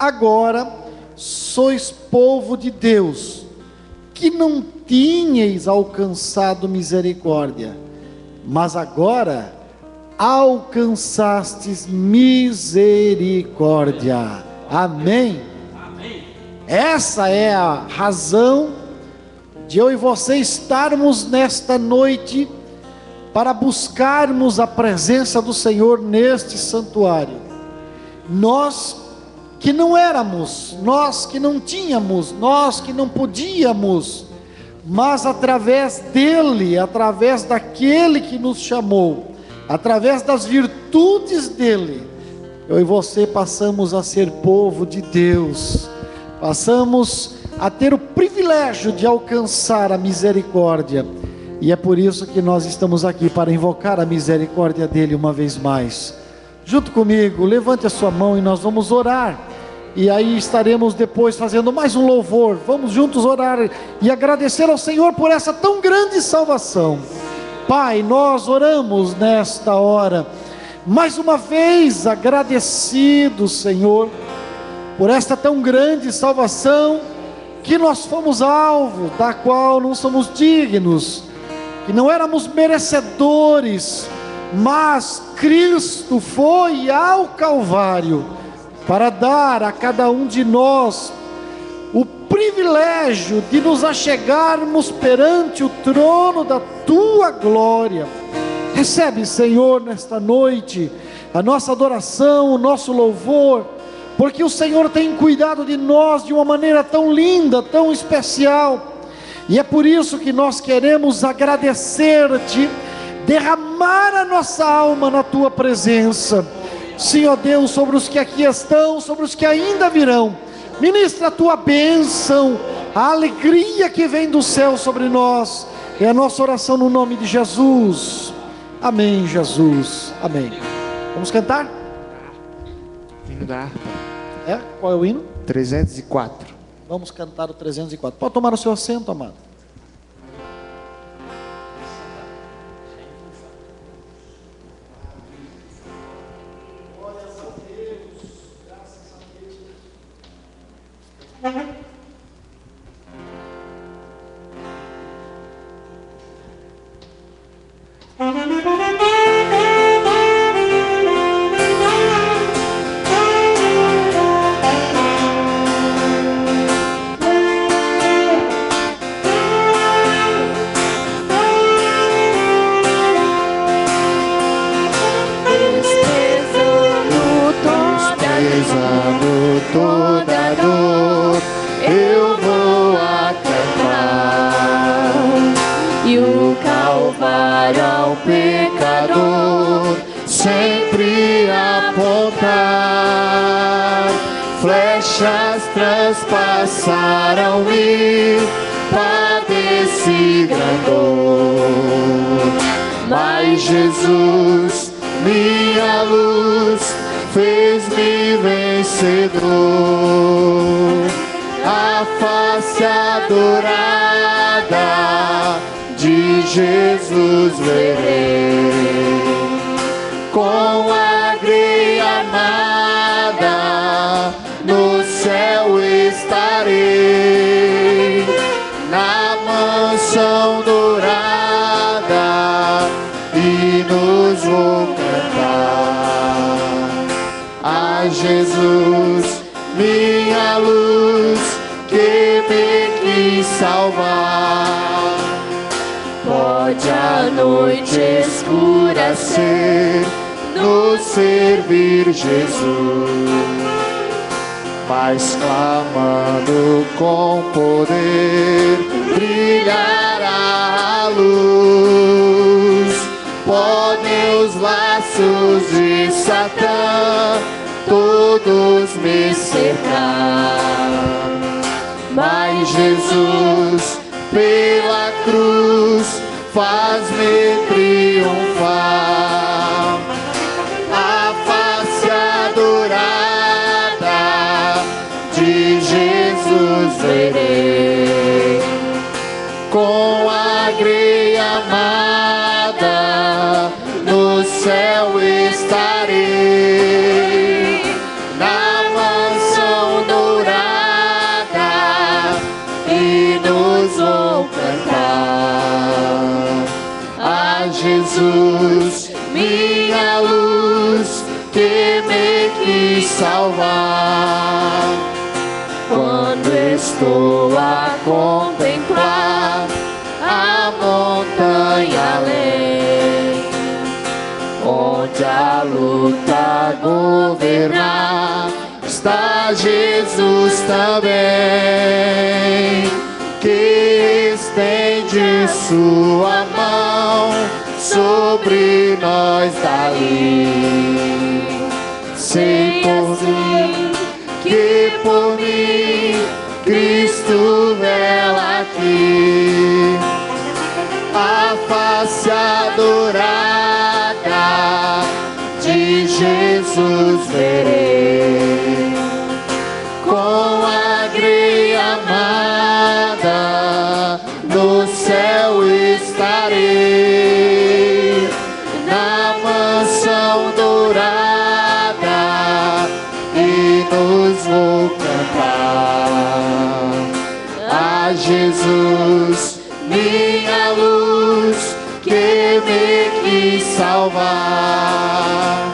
agora sois povo de Deus, que não tinhais alcançado misericórdia, mas agora alcançastes misericórdia. Amém? Essa é a razão de eu e você estarmos nesta noite para buscarmos a presença do Senhor neste santuário. Nós que não éramos, nós que não tínhamos, nós que não podíamos, mas através dele, através daquele que nos chamou, através das virtudes dele, eu e você passamos a ser povo de Deus, passamos a ter o privilégio de alcançar a misericórdia, e é por isso que nós estamos aqui, para invocar a misericórdia dele uma vez mais. Junto comigo, levante a sua mão e nós vamos orar, e aí estaremos depois fazendo mais um louvor. Vamos juntos orar e agradecer ao Senhor por essa tão grande salvação. Pai, nós oramos nesta hora, mais uma vez agradecidos, Senhor, por esta tão grande salvação, que nós fomos alvo, da qual não somos dignos, que não éramos merecedores, mas Cristo foi ao Calvário, para dar a cada um de nós o privilégio de nos achegarmos perante o trono da Tua glória. Recebe, Senhor, nesta noite, a nossa adoração, o nosso louvor, porque o Senhor tem cuidado de nós de uma maneira tão linda, tão especial, e é por isso que nós queremos agradecer-te, derramar a nossa alma na Tua presença. Sim, ó Deus, sobre os que aqui estão, sobre os que ainda virão, ministra a Tua bênção, a alegria que vem do céu sobre nós. É a nossa oração no nome de Jesus. Amém, Jesus, amém. Vamos cantar? Hino da harpa. Qual é o hino? 304. Vamos cantar o 304. Pode tomar o seu assento, amado. Glórias a Deus, graças a Deus. Toda dor eu vou a cantar, e o Calvário ao pecador sempre apontar. Flechas transpassaram-me, padeci grande dor, mas Jesus, minha luz, fez-me vencedor. A face adorada de Jesus verei, com a greia amada no céu estarei, na mansão dourada, e nos vou cantar. A Jesus, minha luz, que me quis salvar. Pode a noite escura ser, nos servir Jesus, mas clamando com poder, brilhará a luz. Podem os laços de Satã todos me cercar, mas Jesus pela cruz faz-me triunfar. A face adorada de Jesus verei, com a greia amada no céu estarei, na mansão Jesus, minha luz, que me quis salvar. Quando estou a contemplar a montanha além, onde a luta governar, está Jesus também, que estende sua mão sobre nós dali. Sei por mim, que por mim Cristo vela aqui, a face adorada de Jesus verei, com a greia amada no céu estarei, na mansão dourada, e nos vou cantar a Jesus, minha luz, que me quis salvar.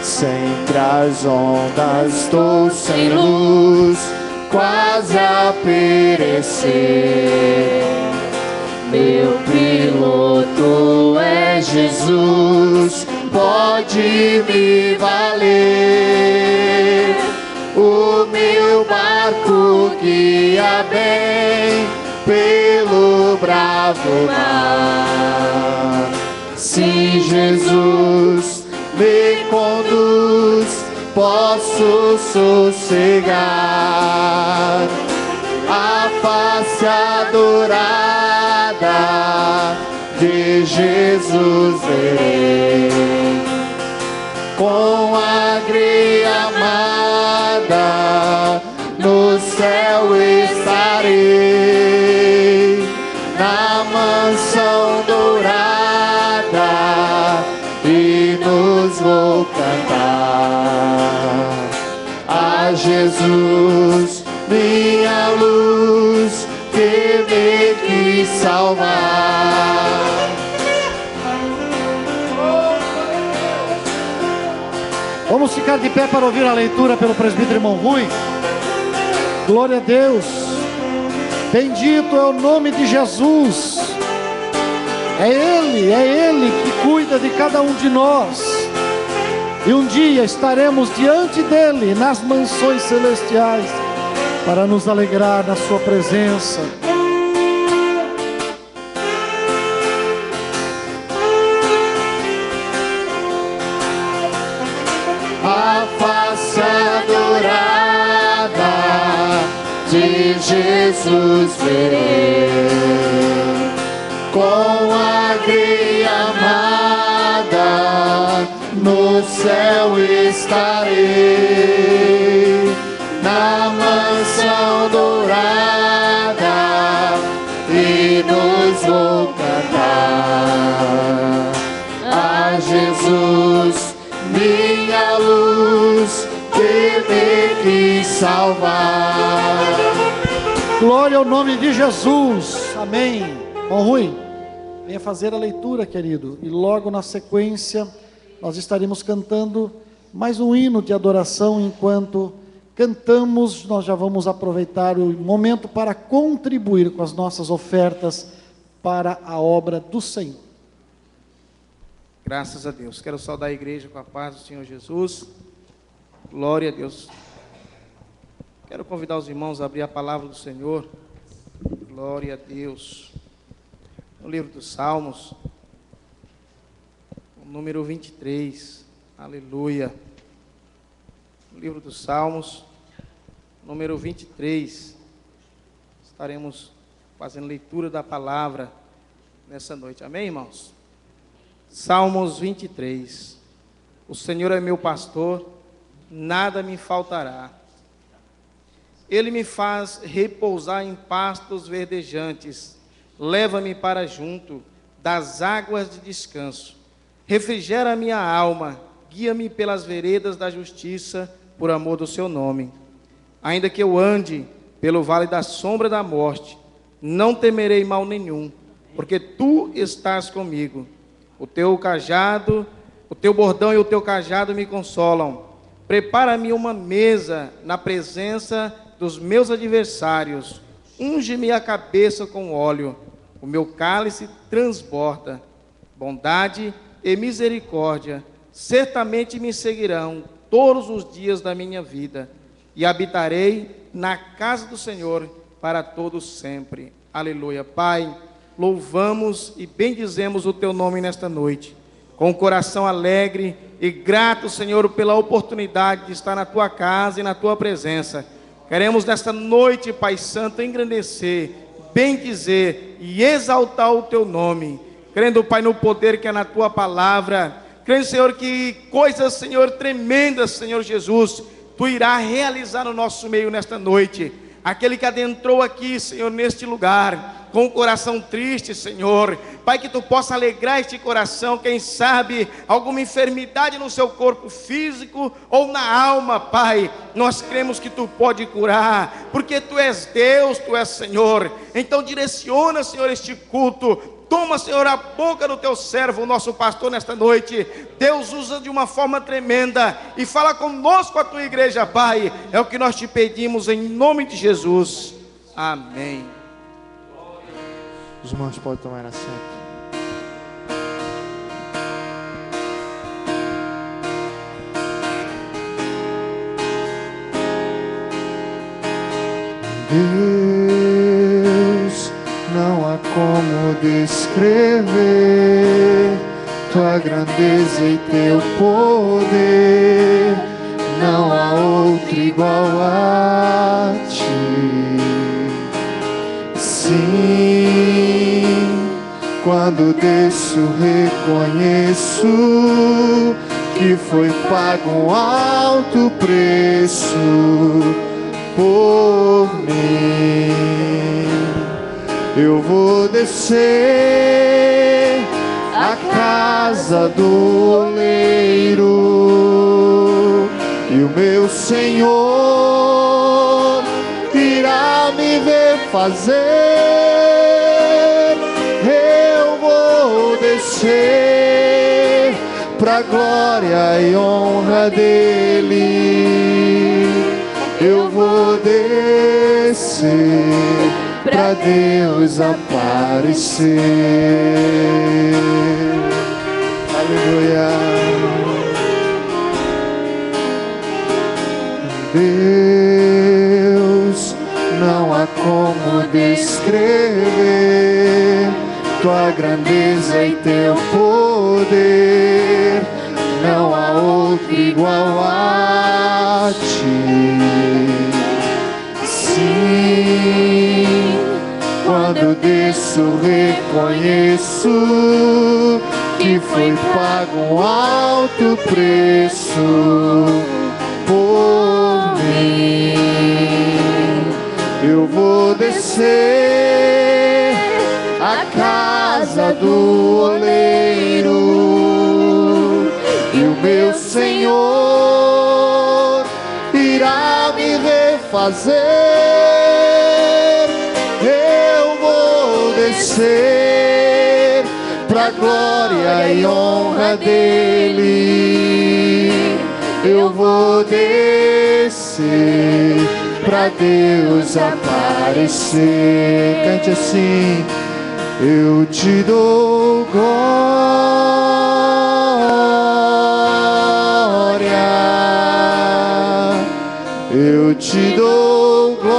Sempre as ondas estou sem luz, quase a perecer. Meu piloto é Jesus, pode me valer. O meu barco guia bem pelo bravo mar. Se Jesus me conduz, posso sossegar. A face adorada de Jesus verei, com a greia amada no céu estarei, na mansão dourada, e nos vou cantar a Jesus, minha luz, que me quis salvar. Vamos ficar de pé para ouvir a leitura pelo presbítero irmão Rui. Glória a Deus. Bendito é o nome de Jesus. É Ele que cuida de cada um de nós. E um dia estaremos diante dEle nas mansões celestiais para nos alegrar na sua presença. A face adorada de Jesus verei, com a greia amada no céu estarei, na mansão dourada, e nos vou cantar a Jesus, minha luz, que me quis salvar. Glória ao nome de Jesus. Amém. Bom, Rui, venha fazer a leitura, querido. E logo na sequência nós estaremos cantando mais um hino de adoração. Enquanto cantamos, nós já vamos aproveitar o momento para contribuir com as nossas ofertas para a obra do Senhor. Graças a Deus. Quero saudar a igreja com a paz do Senhor Jesus. Glória a Deus. Quero convidar os irmãos a abrir a palavra do Senhor. Glória a Deus. No livro dos Salmos, o número 23. Aleluia. No livro dos Salmos, número 23. Estaremos fazendo leitura da palavra nessa noite. Amém, irmãos? Salmos 23. O Senhor é meu pastor, nada me faltará. Ele me faz repousar em pastos verdejantes, leva-me para junto das águas de descanso. Refrigera a minha alma, guia-me pelas veredas da justiça, por amor do seu nome. Ainda que eu ande pelo vale da sombra da morte, não temerei mal nenhum, porque tu estás comigo. O teu cajado, o teu bordão e o teu cajado me consolam. Prepara-me uma mesa na presença dos meus adversários. Unge-me a cabeça com óleo. O meu cálice transborda. Bondade e misericórdia certamente me seguirão todos os dias da minha vida. E habitarei na casa do Senhor para todos sempre. Aleluia. Pai, louvamos e bendizemos o teu nome nesta noite, com o coração alegre e grato, Senhor, pela oportunidade de estar na tua casa e na tua presença. Queremos nesta noite, Pai Santo, engrandecer, bendizer e exaltar o teu nome, crendo, Pai, no poder que é na tua palavra, crendo, Senhor, que coisas, Senhor, tremendas, Senhor Jesus, tu irá realizar no nosso meio nesta noite. Aquele que adentrou aqui, Senhor, neste lugar, com o coração triste, Senhor, Pai, que tu possa alegrar este coração, quem sabe alguma enfermidade no seu corpo físico ou na alma, Pai, nós cremos que tu pode curar, porque tu és Deus, tu és Senhor. Então direciona, Senhor, este culto. Toma, Senhor, a boca do teu servo, o nosso pastor, nesta noite. Deus usa de uma forma tremenda e fala conosco a tua igreja, Pai. É o que nós te pedimos em nome de Jesus. Amém. Os irmãos podem tomar assento. Deus, não há como descrever tua grandeza e teu poder. Não há outro igual a ti. Sim, quando desço reconheço que foi pago um alto preço por mim. Eu vou descer à casa do oleiro e o meu Senhor irá me ver fazer. Eu vou descer pra glória e honra dele. Eu vou descer pra Deus aparecer. Aleluia. Deus, não há como descrever tua grandeza e teu poder. Não há outro igual a ti. Sim, quando desço reconheço que foi pago um alto preço por mim. Eu vou descer à casa do oleiro e o meu Senhor irá me refazer. Eu vou descer pra glória e honra dele. Eu vou descer pra Deus aparecer. Cante assim: eu te dou glória, eu te dou glória,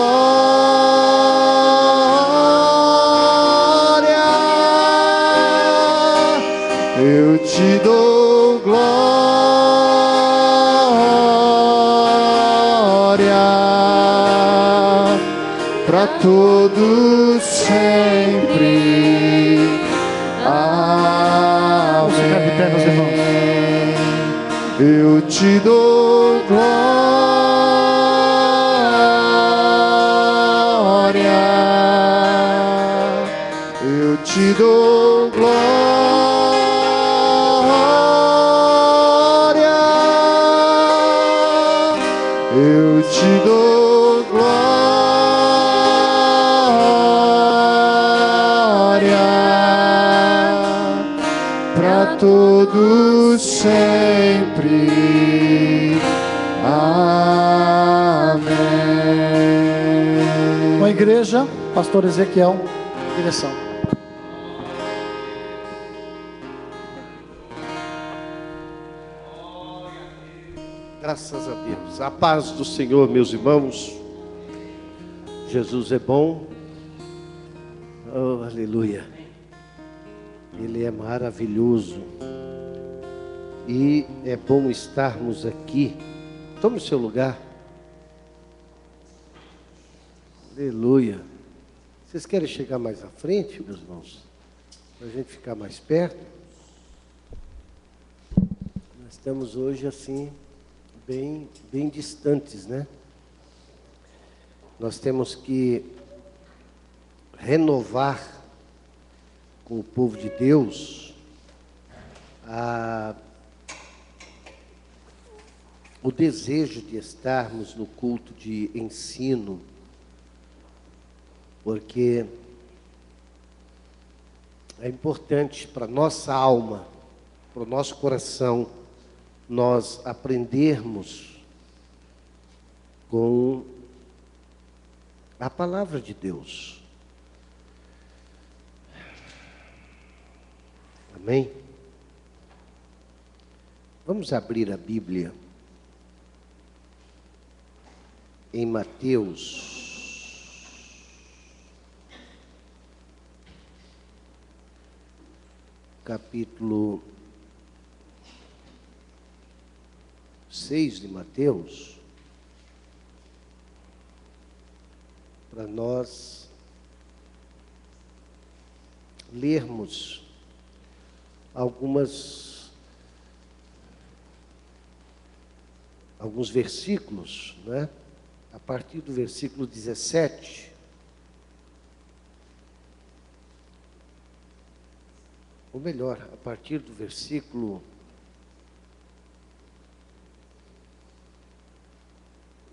eu te dou glória pra todos sempre. Amém. Eu te dou glória, eu te dou glória, eu te dou glória pra sempre. Amém. Com a igreja, pastor Ezequiel, direção. Graças a Deus. A paz do Senhor, meus irmãos. Jesus é bom. Oh, aleluia. Ele é maravilhoso. E é bom estarmos aqui. Tome o seu lugar. Aleluia. Vocês querem chegar mais à frente, meus irmãos? Para a gente ficar mais perto? Nós estamos hoje assim, bem distantes, né? Nós temos que renovar com o povo de Deus o desejo de estarmos no culto de ensino, porque é importante para a nossa alma, para o nosso coração, nós aprendermos com a palavra de Deus. Amém? Vamos abrir a Bíblia em Mateus, capítulo 6 de Mateus, para nós lermos alguns versículos, né? A partir do versículo 17, ou melhor, a partir do versículo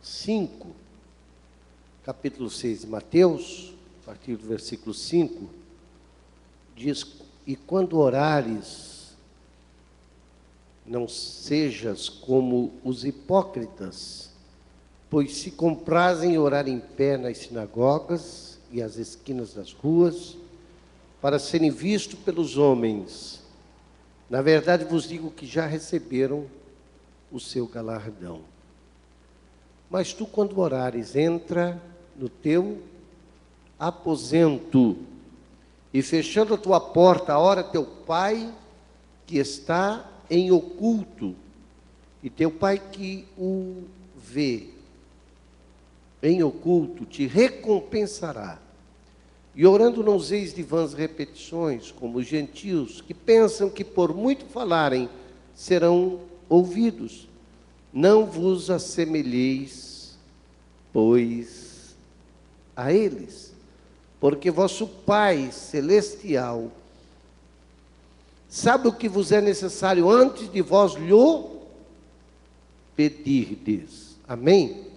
5, capítulo 6 de Mateus, a partir do versículo 5, diz: e quando orares, não sejas como os hipócritas, pois se comprazem em orar em pé nas sinagogas e às esquinas das ruas, para serem vistos pelos homens. Na verdade vos digo que já receberam o seu galardão. Mas tu, quando orares, entra no teu aposento, e fechando a tua porta, ora teu Pai que está em oculto, e teu Pai que o vê em oculto te recompensará. E orando não useis de vãs repetições, como os gentios, que pensam que por muito falarem serão ouvidos. Não vos assemelheis, pois, a eles, porque vosso Pai celestial sabe o que vos é necessário antes de vós lhe pedirdes. Amém?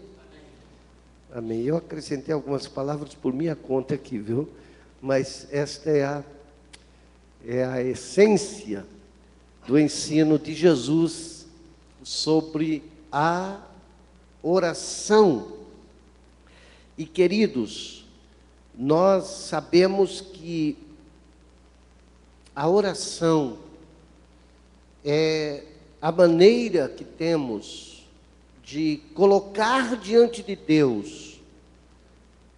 Amém. Eu acrescentei algumas palavras por minha conta aqui, viu? Mas esta é a essência do ensino de Jesus sobre a oração. E, queridos, nós sabemos que a oração é a maneira que temos de colocar diante de Deus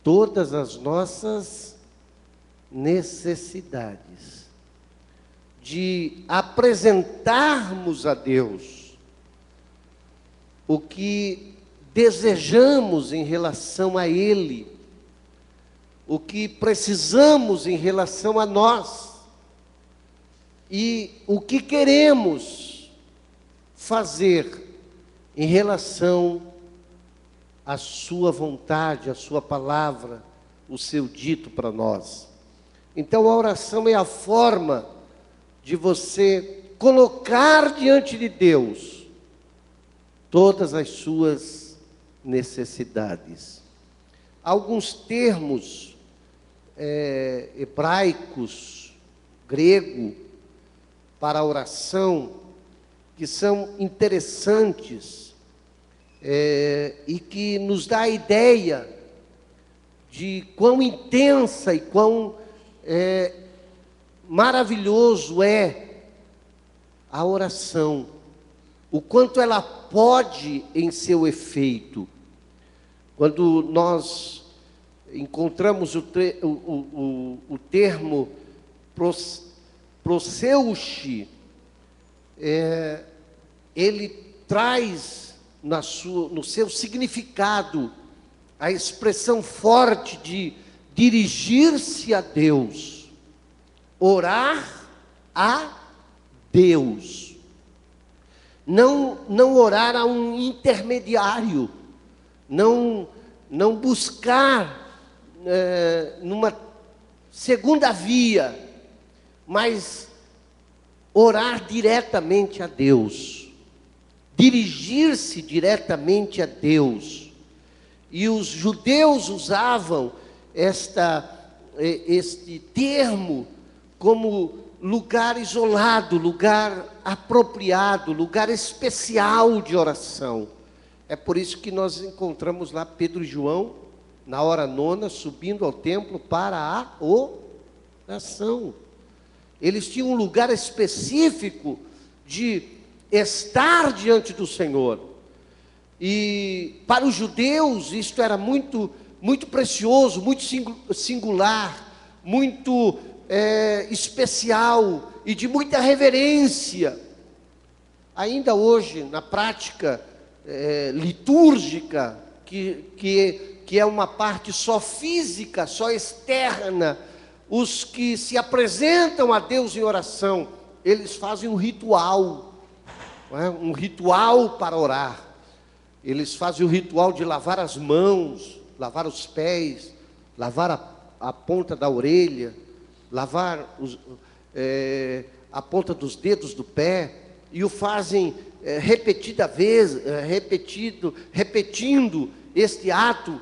todas as nossas necessidades, de apresentarmos a Deus o que desejamos em relação a Ele, o que precisamos em relação a nós e o que queremos fazer em relação à sua vontade, à sua palavra, o seu dito para nós. Então a oração é a forma de você colocar diante de Deus todas as suas necessidades. Alguns termos hebraicos, grego, para a oração, que são interessantes e que nos dá a ideia de quão intensa e quão maravilhoso é a oração, o quanto ela pode em seu efeito. Quando nós encontramos o termo proseuche, ele traz no seu significado a expressão forte de dirigir-se a Deus, orar a Deus, não orar a um intermediário, não buscar numa segunda via, mas orar diretamente a Deus, dirigir-se diretamente a Deus. E os judeus usavam este termo como lugar isolado, lugar apropriado, lugar especial de oração. É por isso que nós encontramos lá Pedro e João, na hora nona, subindo ao templo para a oração. Eles tinham um lugar específico de estar diante do Senhor. E para os judeus isto era muito, muito precioso, muito singular, muito especial e de muita reverência. Ainda hoje, na prática litúrgica, que é uma parte só física, só externa, os que se apresentam a Deus em oração, eles fazem um ritual, não é? Um ritual para orar. Eles fazem o ritual de lavar as mãos, lavar os pés, lavar a ponta da orelha, lavar a ponta dos dedos do pé, e o fazem repetindo este ato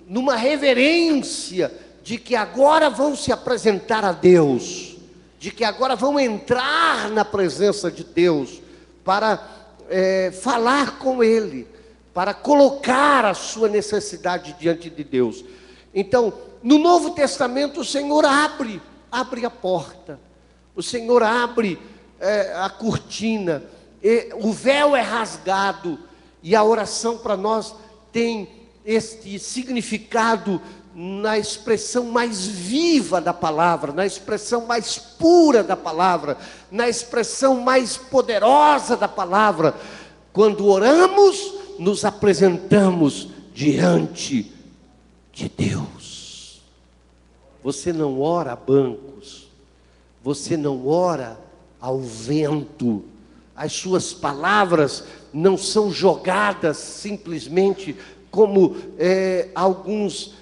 numa reverência de que agora vão se apresentar a Deus, de que agora vão entrar na presença de Deus para falar com Ele, para colocar a sua necessidade diante de Deus. Então, no Novo Testamento, o Senhor abre a porta, o Senhor abre a cortina, o véu é rasgado, e a oração para nós tem este significado na expressão mais viva da palavra, na expressão mais pura da palavra, na expressão mais poderosa da palavra. Quando oramos, nos apresentamos diante de Deus. Você não ora a bancos, você não ora ao vento, as suas palavras não são jogadas simplesmente como alguns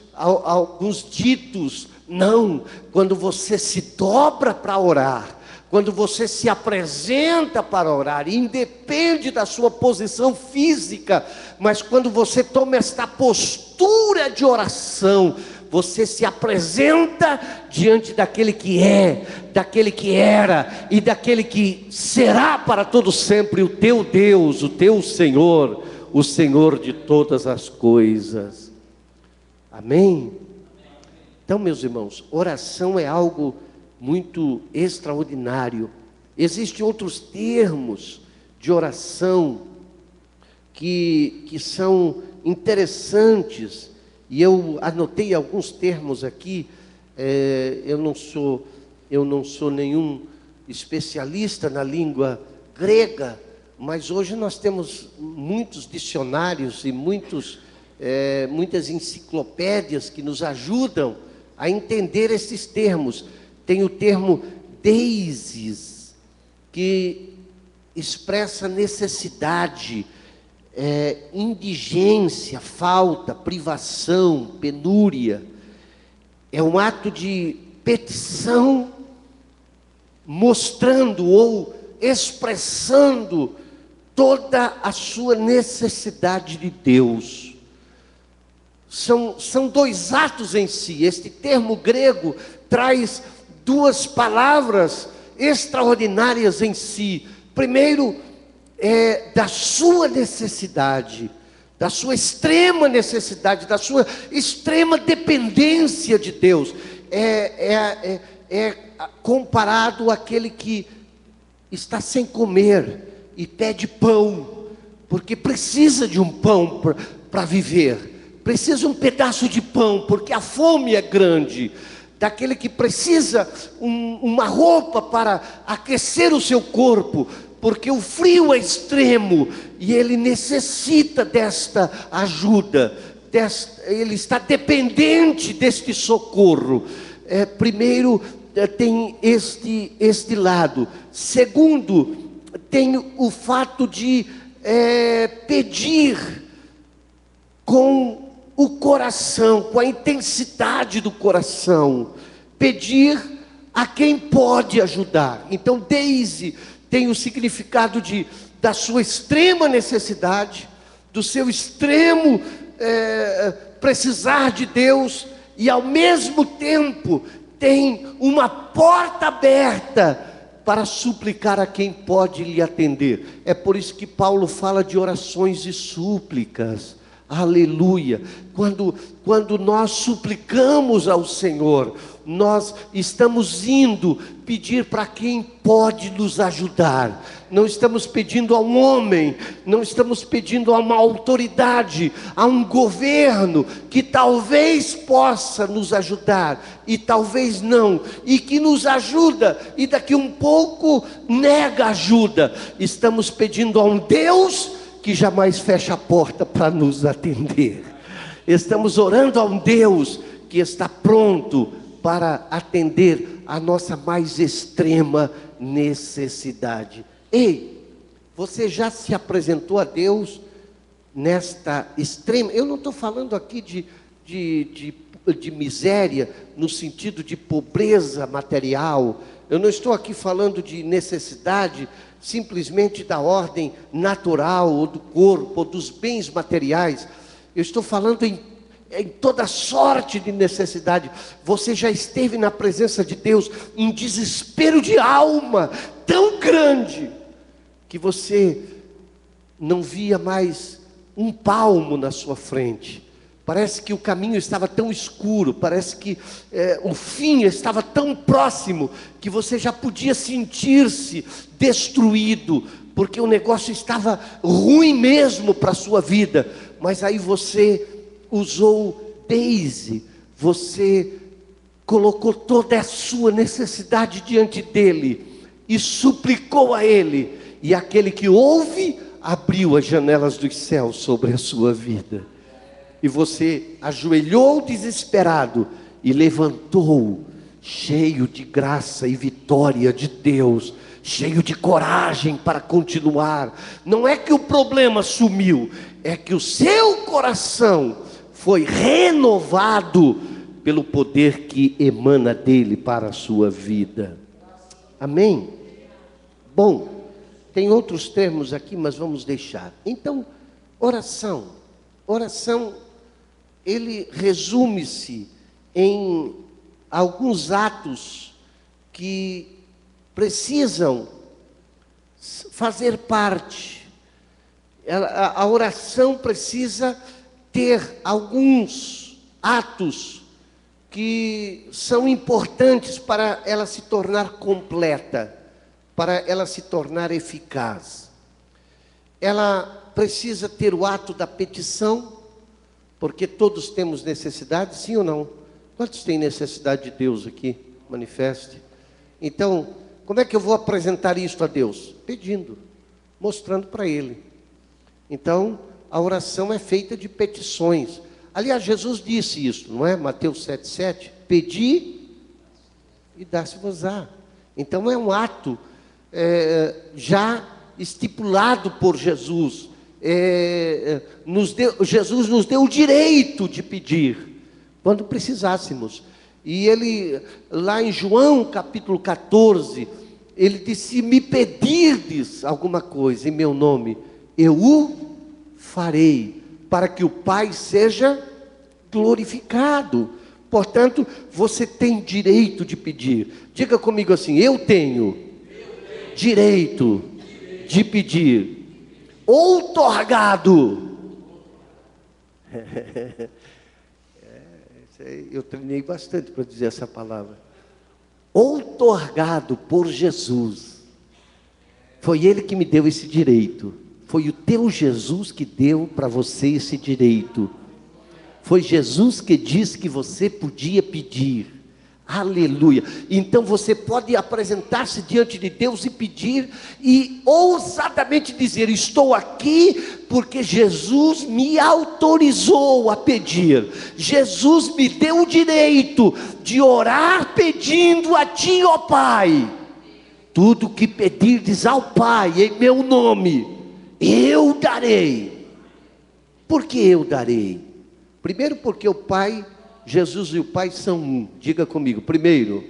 ditos. Não, quando você se dobra para orar, quando você se apresenta para orar, independe da sua posição física, mas quando você toma esta postura de oração, você se apresenta diante daquele que é, daquele que era e daquele que será para todo sempre, o teu Deus, o teu Senhor, o Senhor de todas as coisas. Amém? Então, meus irmãos, oração é algo muito extraordinário. Existem outros termos de oração que são interessantes, e eu anotei alguns termos aqui. Eu não sou nenhum especialista na língua grega, mas hoje nós temos muitos dicionários e muitas enciclopédias que nos ajudam a entender esses termos. Tem o termo deises, que expressa necessidade, indigência, falta, privação, penúria. É um ato de petição, mostrando ou expressando toda a sua necessidade de Deus. São dois atos em si. Este termo grego traz duas palavras extraordinárias em si. Primeiro, da sua necessidade, da sua extrema necessidade, da sua extrema dependência de Deus. É comparado àquele que está sem comer e pede pão, porque precisa de um pão para viver, precisa de um pedaço de pão, porque a fome é grande. Daquele que precisa uma roupa para aquecer o seu corpo, porque o frio é extremo e ele necessita desta ajuda, ele está dependente deste socorro. Primeiro, tem este lado. Segundo, tem o fato de pedir com o coração, com a intensidade do coração, pedir a quem pode ajudar. Então, Daisy tem o significado da sua extrema necessidade, do seu extremo precisar de Deus, e ao mesmo tempo tem uma porta aberta para suplicar a quem pode lhe atender. É por isso que Paulo fala de orações e súplicas. Aleluia. Quando nós suplicamos ao Senhor, nós estamos indo pedir para quem pode nos ajudar. Não estamos pedindo a um homem, não estamos pedindo a uma autoridade, a um governo que talvez possa nos ajudar e talvez não, e que nos ajuda e daqui um pouco nega ajuda. Estamos pedindo a um Deus que jamais fecha a porta para nos atender. Estamos orando a um Deus que está pronto para atender a nossa mais extrema necessidade. Ei, você já se apresentou a Deus nesta extrema? Eu não estou falando aqui de miséria, no sentido de pobreza material. Eu não estou aqui falando de necessidade simplesmente da ordem natural, ou do corpo, ou dos bens materiais. Eu estou falando em toda sorte de necessidade. Você já esteve na presença de Deus em desespero de alma tão grande que você não via mais um palmo na sua frente. Parece que o caminho estava tão escuro, parece que o fim estava tão próximo, que você já podia sentir-se destruído, porque o negócio estava ruim mesmo para a sua vida. Mas aí você usou Daisy, você colocou toda a sua necessidade diante dele, e suplicou a ele, e aquele que ouve, abriu as janelas dos céus sobre a sua vida. E você ajoelhou desesperado e levantou, cheio de graça e vitória de Deus, cheio de coragem para continuar. Não é que o problema sumiu, é que o seu coração foi renovado pelo poder que emana dele para a sua vida. Amém? Bom, tem outros termos aqui, mas vamos deixar. Então, oração, ele resume-se em alguns atos que precisam fazer parte. A oração precisa ter alguns atos que são importantes para ela se tornar completa, para ela se tornar eficaz. Ela precisa ter o ato da petição, porque todos temos necessidade, sim ou não? Quantos têm necessidade de Deus aqui? Manifeste. Então, como é que eu vou apresentar isto a Deus? Pedindo, mostrando para Ele. Então, a oração é feita de petições. Aliás, Jesus disse isso, não é? Mateus 7,7. Pedi e dá-se-vos-á. Então, é um ato já estipulado por Jesus. Jesus nos deu o direito de pedir, quando precisássemos. E ele, lá em João capítulo 14, ele disse: se me pedirdes alguma coisa em meu nome, eu o farei, para que o Pai seja glorificado. Portanto, você tem direito de pedir. Diga comigo assim: eu tenho direito de pedir. Outorgado. Eu treinei bastante para dizer essa palavra. Outorgado por Jesus. Foi Ele que me deu esse direito. Foi o teu Jesus que deu para você esse direito. Foi Jesus que disse que você podia pedir. Aleluia. Então você pode apresentar-se diante de Deus e pedir, e ousadamente dizer: estou aqui porque Jesus me autorizou a pedir. Jesus me deu o direito de orar pedindo a ti, ó Pai. Tudo que pedirdes ao Pai em meu nome, eu darei. Por que eu darei? Primeiro, porque o Pai, Jesus e o Pai são um. Diga comigo. Primeiro,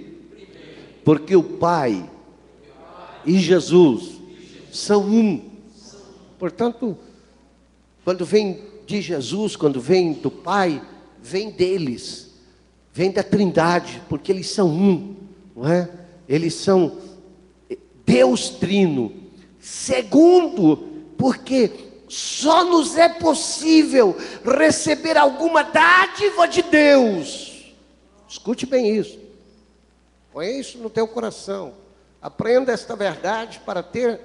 porque o Pai e Jesus são um. Portanto, quando vem de Jesus, quando vem do Pai, vem deles, vem da Trindade, porque eles são um, não é? Eles são Deus Trino. Segundo, porque só nos é possível receber alguma dádiva de Deus. Escute bem isso. Põe isso no teu coração. Aprenda esta verdade para ter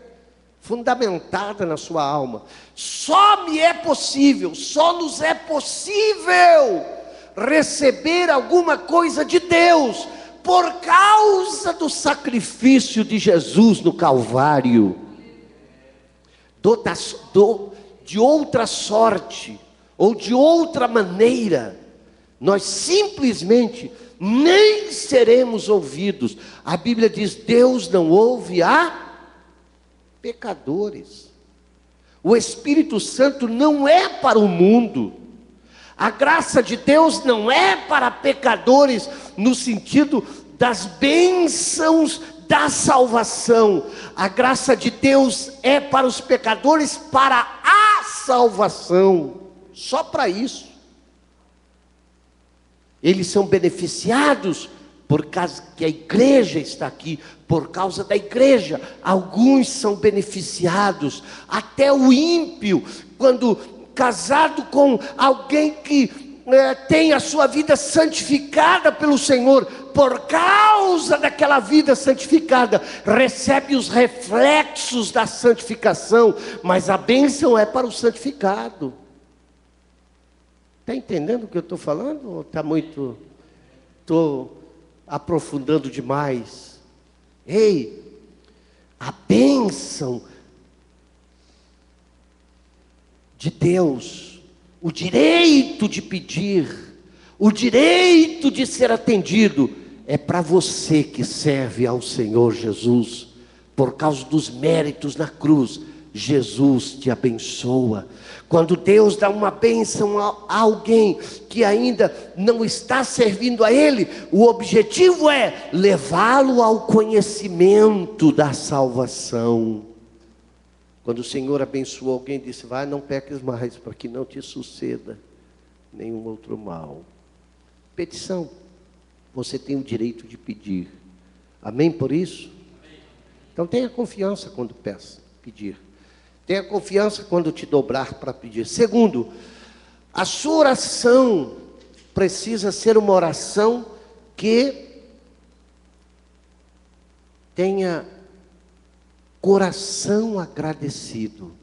fundamentada na sua alma. Só me é possível, só nos é possível receber alguma coisa de Deus por causa do sacrifício de Jesus no Calvário. De outra sorte, ou de outra maneira, nós simplesmente nem seremos ouvidos. A Bíblia diz: Deus não ouve a pecadores. O Espírito Santo não é para o mundo. A graça de Deus não é para pecadores, no sentido das bênçãos da salvação. A graça de Deus é para os pecadores, para a salvação. Só para isso. Eles são beneficiados por causa que a igreja está aqui. Por causa da igreja, alguns são beneficiados. Até o ímpio, quando casado com alguém que tem a sua vida santificada pelo Senhor, por causa daquela vida santificada, recebe os reflexos da santificação, mas a bênção é para o santificado. Está entendendo o que eu estou falando? Ou está muito... Estou aprofundando demais? Ei, a bênção de Deus, o direito de pedir, o direito de ser atendido, é para você que serve ao Senhor Jesus. Por causa dos méritos na cruz, Jesus te abençoa. Quando Deus dá uma bênção a alguém que ainda não está servindo a Ele, o objetivo é levá-lo ao conhecimento da salvação. Quando o Senhor abençoou alguém, disse: vai, não peques mais, para que não te suceda nenhum outro mal. Petição. Você tem o direito de pedir. Amém por isso? Então tenha confiança quando pedir. Tenha confiança quando te dobrar para pedir. Segundo, a sua oração precisa ser uma oração que tenha coração agradecido.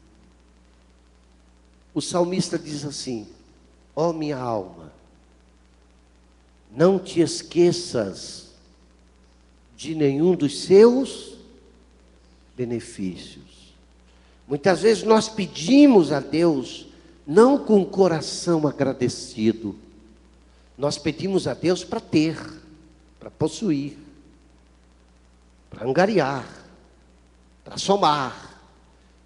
O salmista diz assim: ó minha alma, não te esqueças de nenhum dos seus benefícios. Muitas vezes nós pedimos a Deus não com o coração agradecido. Nós pedimos a Deus para ter, para possuir, para angariar, para somar.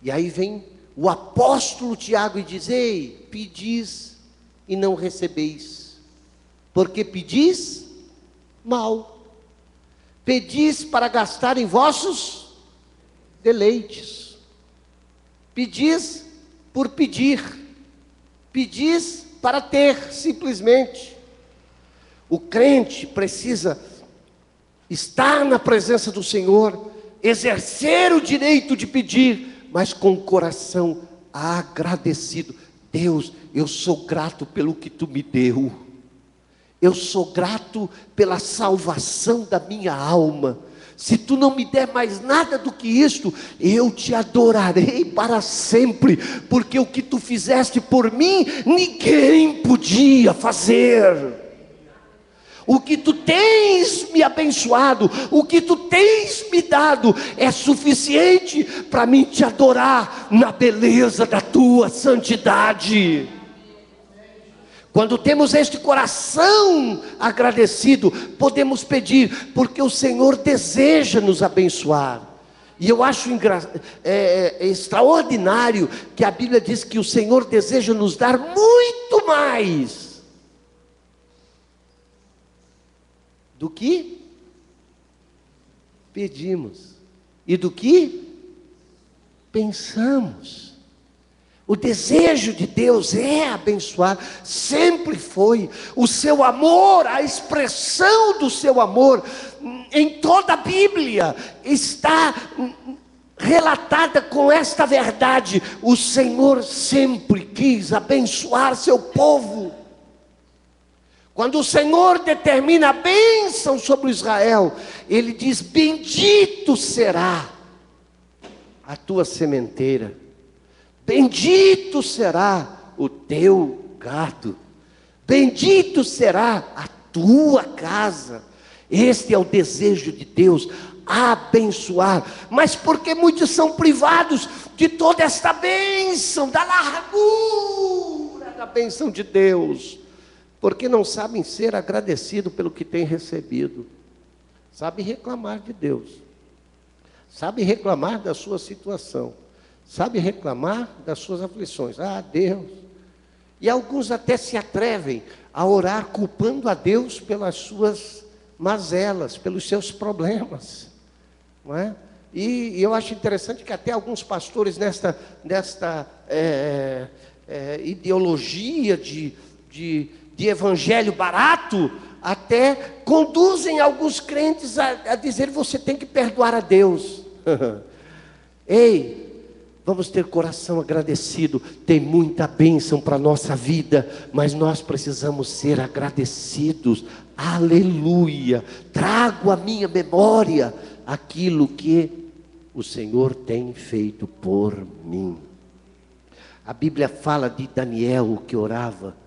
E aí vem o apóstolo Tiago e diz: ei, pedis e não recebeis, porque pedis mal. Pedis para gastar em vossos deleites. Pedis por pedir. Pedis para ter, simplesmente. O crente precisa estar na presença do Senhor exercer o direito de pedir, mas com o coração agradecido. Deus, eu sou grato pelo que tu me deu. Eu sou grato pela salvação da minha alma. Se tu não me der mais nada do que isto, eu te adorarei para sempre, porque o que tu fizeste por mim, ninguém podia fazer. O que tu tens me abençoado, o que tu tens me dado, é suficiente para mim te adorar na beleza da tua santidade. Quando temos este coração agradecido, podemos pedir, porque o Senhor deseja nos abençoar. E eu acho extraordinário que a Bíblia diz que o Senhor deseja nos dar muito mais do que pedimos e do que pensamos. O desejo de Deus é abençoar, sempre foi. O seu amor, a expressão do seu amor, em toda a Bíblia, está relatada com esta verdade: o Senhor sempre quis abençoar seu povo. Quando o Senhor determina a bênção sobre Israel, Ele diz: bendito será a tua sementeira, bendito será o teu gado, bendito será a tua casa. Este é o desejo de Deus, abençoar. Mas porque muitos são privados de toda esta bênção, da largura da bênção de Deus? Porque não sabem ser agradecidos pelo que têm recebido. Sabem reclamar de Deus, sabem reclamar da sua situação, sabe reclamar das suas aflições. Ah, Deus. E alguns até se atrevem a orar culpando a Deus pelas suas mazelas, pelos seus problemas, não é? E eu acho interessante que até alguns pastores nesta ideologia de evangelho barato, até conduzem alguns crentes a dizer: você tem que perdoar a Deus. Ei, vamos ter coração agradecido. Tem muita bênção para a nossa vida, mas nós precisamos ser agradecidos. Aleluia. Trago à minha memória aquilo que o Senhor tem feito por mim. A Bíblia fala de Daniel, que orava,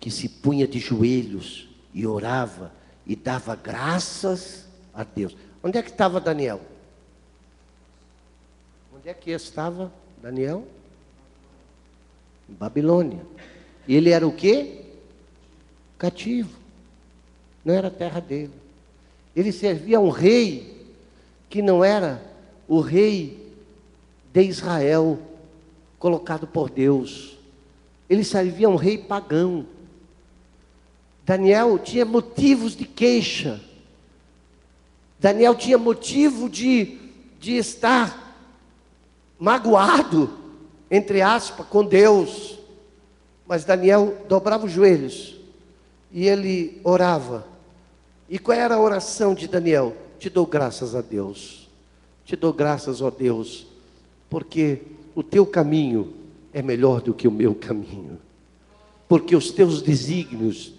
que se punha de joelhos e orava e dava graças a Deus. Onde é que estava Daniel? Onde é que estava Daniel? Em Babilônia. E ele era o quê? Cativo. Não era a terra dele. Ele servia a um rei que não era o rei de Israel, colocado por Deus. Ele servia a um rei pagão. Daniel tinha motivos de queixa. Daniel tinha motivo de estar magoado, entre aspas, com Deus. Mas Daniel dobrava os joelhos e ele orava. E qual era a oração de Daniel? Te dou graças a Deus. Te dou graças, ó Deus, porque o teu caminho é melhor do que o meu caminho. Porque os teus desígnios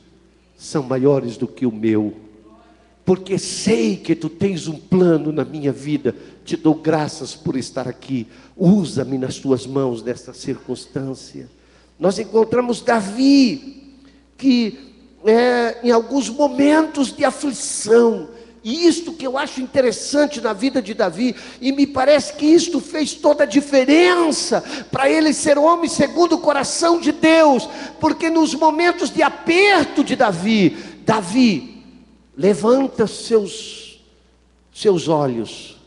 são maiores do que o meu. Porque sei que tu tens um plano na minha vida. Te dou graças por estar aqui. Usa-me nas tuas mãos nesta circunstância. Nós encontramos Davi, que em alguns momentos de aflição, e isto que eu acho interessante na vida de Davi, e me parece que isto fez toda a diferença para ele ser homem segundo o coração de Deus, porque nos momentos de aperto de Davi levanta seus olhos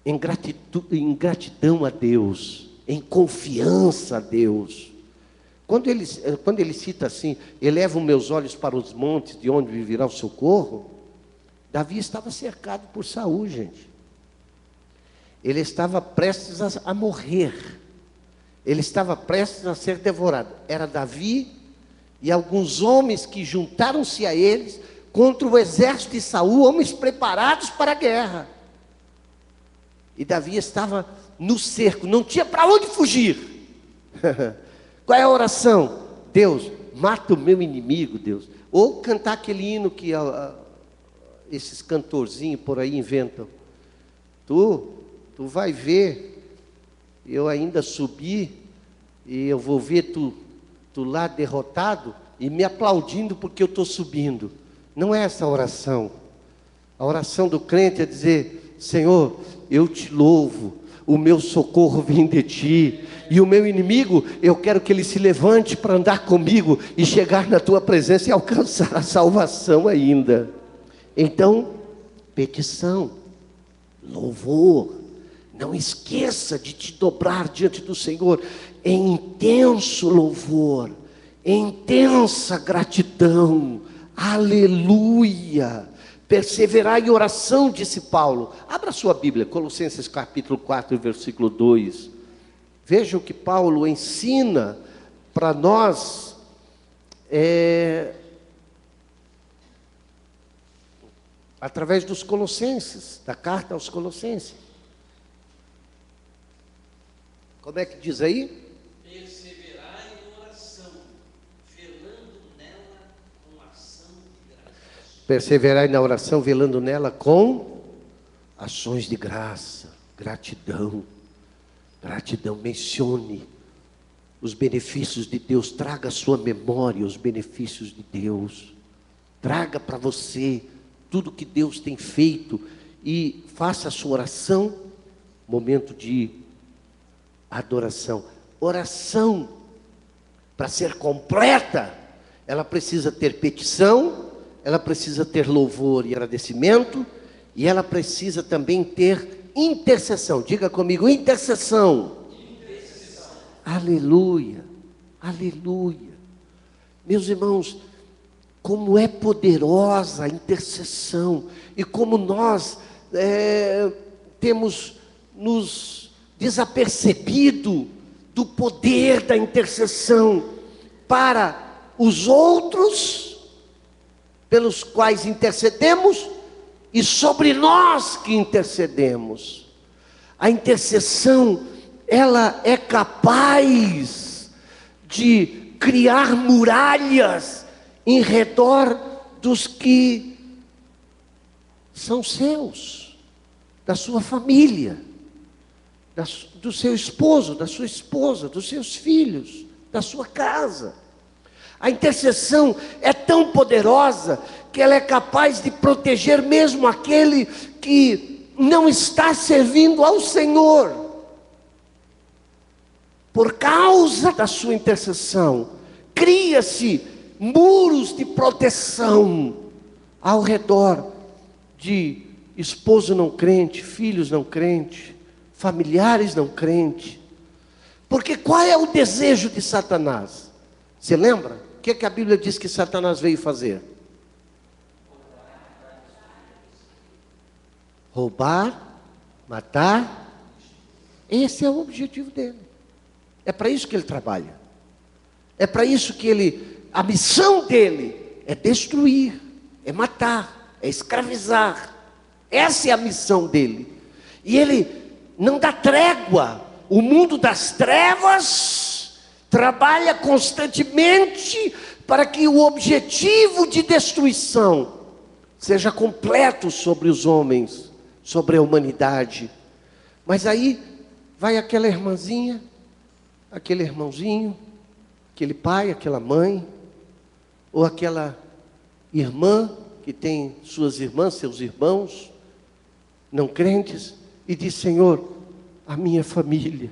em gratidão a Deus, em confiança a Deus. Quando ele cita assim: elevo meus olhos para os montes, de onde virá o socorro. Davi estava cercado por Saul, gente. Ele estava prestes a morrer. Ele estava prestes a ser devorado. Era Davi e alguns homens que juntaram-se a eles contra o exército de Saul, homens preparados para a guerra. E Davi estava no cerco, não tinha para onde fugir. Qual é a oração? Deus, mata o meu inimigo, Deus. Ou cantar aquele hino que esses cantorzinhos por aí inventam. Tu vai ver, eu ainda subi, e eu vou ver tu lá derrotado, e me aplaudindo porque eu estou subindo. Não é essa a oração. A oração do crente é dizer: Senhor, eu te louvo, o meu socorro vem de ti, e o meu inimigo, eu quero que ele se levante para andar comigo, e chegar na tua presença e alcançar a salvação ainda. Então, petição, louvor, não esqueça de te dobrar diante do Senhor, em intenso louvor, em intensa gratidão, aleluia. Perseverar em oração, disse Paulo. Abra sua Bíblia, Colossenses capítulo 4, versículo 2. Veja o que Paulo ensina para nós, através dos Colossenses, da carta aos Colossenses. Como é que diz aí? Perseverai em oração, velando nela com ação de graças. Perseverai na oração, velando nela com ações de graça, gratidão. Gratidão, mencione os benefícios de Deus, traga à sua memória os benefícios de Deus. Traga para você tudo que Deus tem feito e faça a sua oração, momento de adoração. Oração, para ser completa, ela precisa ter petição, ela precisa ter louvor e agradecimento, e ela precisa também ter intercessão. Diga comigo, intercessão. Intercessão. Aleluia, aleluia. Meus irmãos, como é poderosa a intercessão, e como nós temos nos desapercebido do poder da intercessão para os outros, pelos quais intercedemos, e sobre nós que intercedemos. A intercessão, ela é capaz de criar muralhas em redor dos que são seus, da sua família, do seu esposo, da sua esposa, dos seus filhos, da sua casa. A intercessão é tão poderosa que ela é capaz de proteger mesmo aquele que não está servindo ao Senhor. Por causa da sua intercessão, cria-se muros de proteção ao redor de esposo não crente, filhos não crente, familiares não crente. Porque qual é o desejo de Satanás? Você lembra? O que a Bíblia diz que Satanás veio fazer? Roubar, matar. Esse é o objetivo dele. É para isso que ele trabalha. É para isso que a missão dele é destruir, é matar, é escravizar. Essa é a missão dele. E ele não dá trégua. O mundo das trevas trabalha constantemente para que o objetivo de destruição seja completo sobre os homens, sobre a humanidade. Mas aí vai aquela irmãzinha, aquele irmãozinho, aquele pai, aquela mãe, ou aquela irmã que tem suas irmãs, seus irmãos não crentes, e diz: Senhor, a minha família,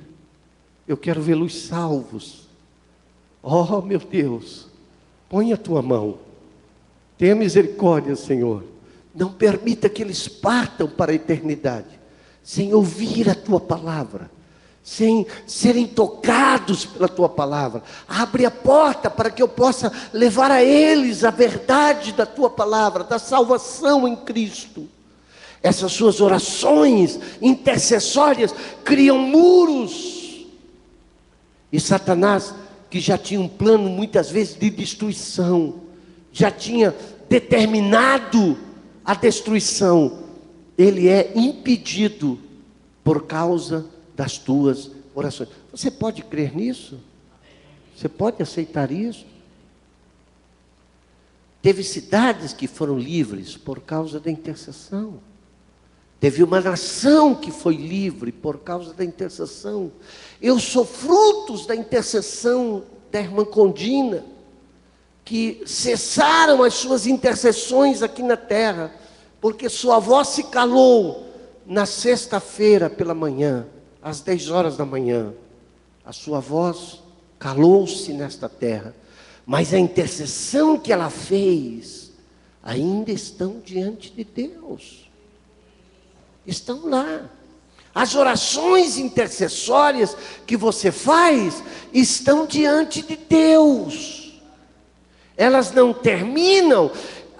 eu quero vê-los salvos. Oh, meu Deus, põe a tua mão, tenha misericórdia, Senhor. Não permita que eles partam para a eternidade sem ouvir a tua palavra, sem serem tocados pela tua palavra. Abre a porta para que eu possa levar a eles a verdade da tua palavra, da salvação em Cristo. Essas suas orações intercessórias criam muros. E Satanás, que já tinha um plano muitas vezes de destruição, já tinha determinado à destruição, ele é impedido por causa das tuas orações. Você pode crer nisso? Você pode aceitar isso? Teve cidades que foram livres por causa da intercessão. Teve uma nação que foi livre por causa da intercessão. Eu sou frutos da intercessão da irmã Condina, que cessaram as suas intercessões aqui na terra, porque sua voz se calou na sexta-feira pela manhã, às 10 horas da manhã. A sua voz calou-se nesta terra, mas a intercessão que ela fez, ainda estão diante de Deus. Estão lá. As orações intercessórias que você faz estão diante de Deus. Elas não terminam.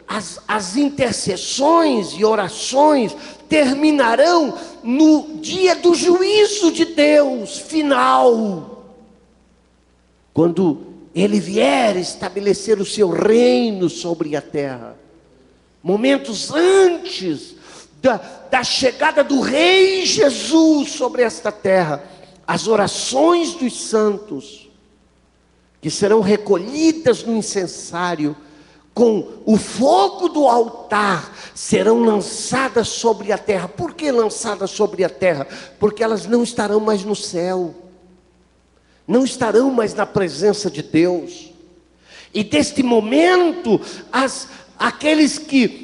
As intercessões e orações terminarão no dia do juízo de Deus final. Quando Ele vier estabelecer o seu reino sobre a terra. Momentos antes da chegada do Rei Jesus sobre esta terra, as orações dos santos, que serão recolhidas no incensário, com o fogo do altar, serão lançadas sobre a terra. Por que lançadas sobre a terra? Porque elas não estarão mais no céu, não estarão mais na presença de Deus. E deste momento, aqueles que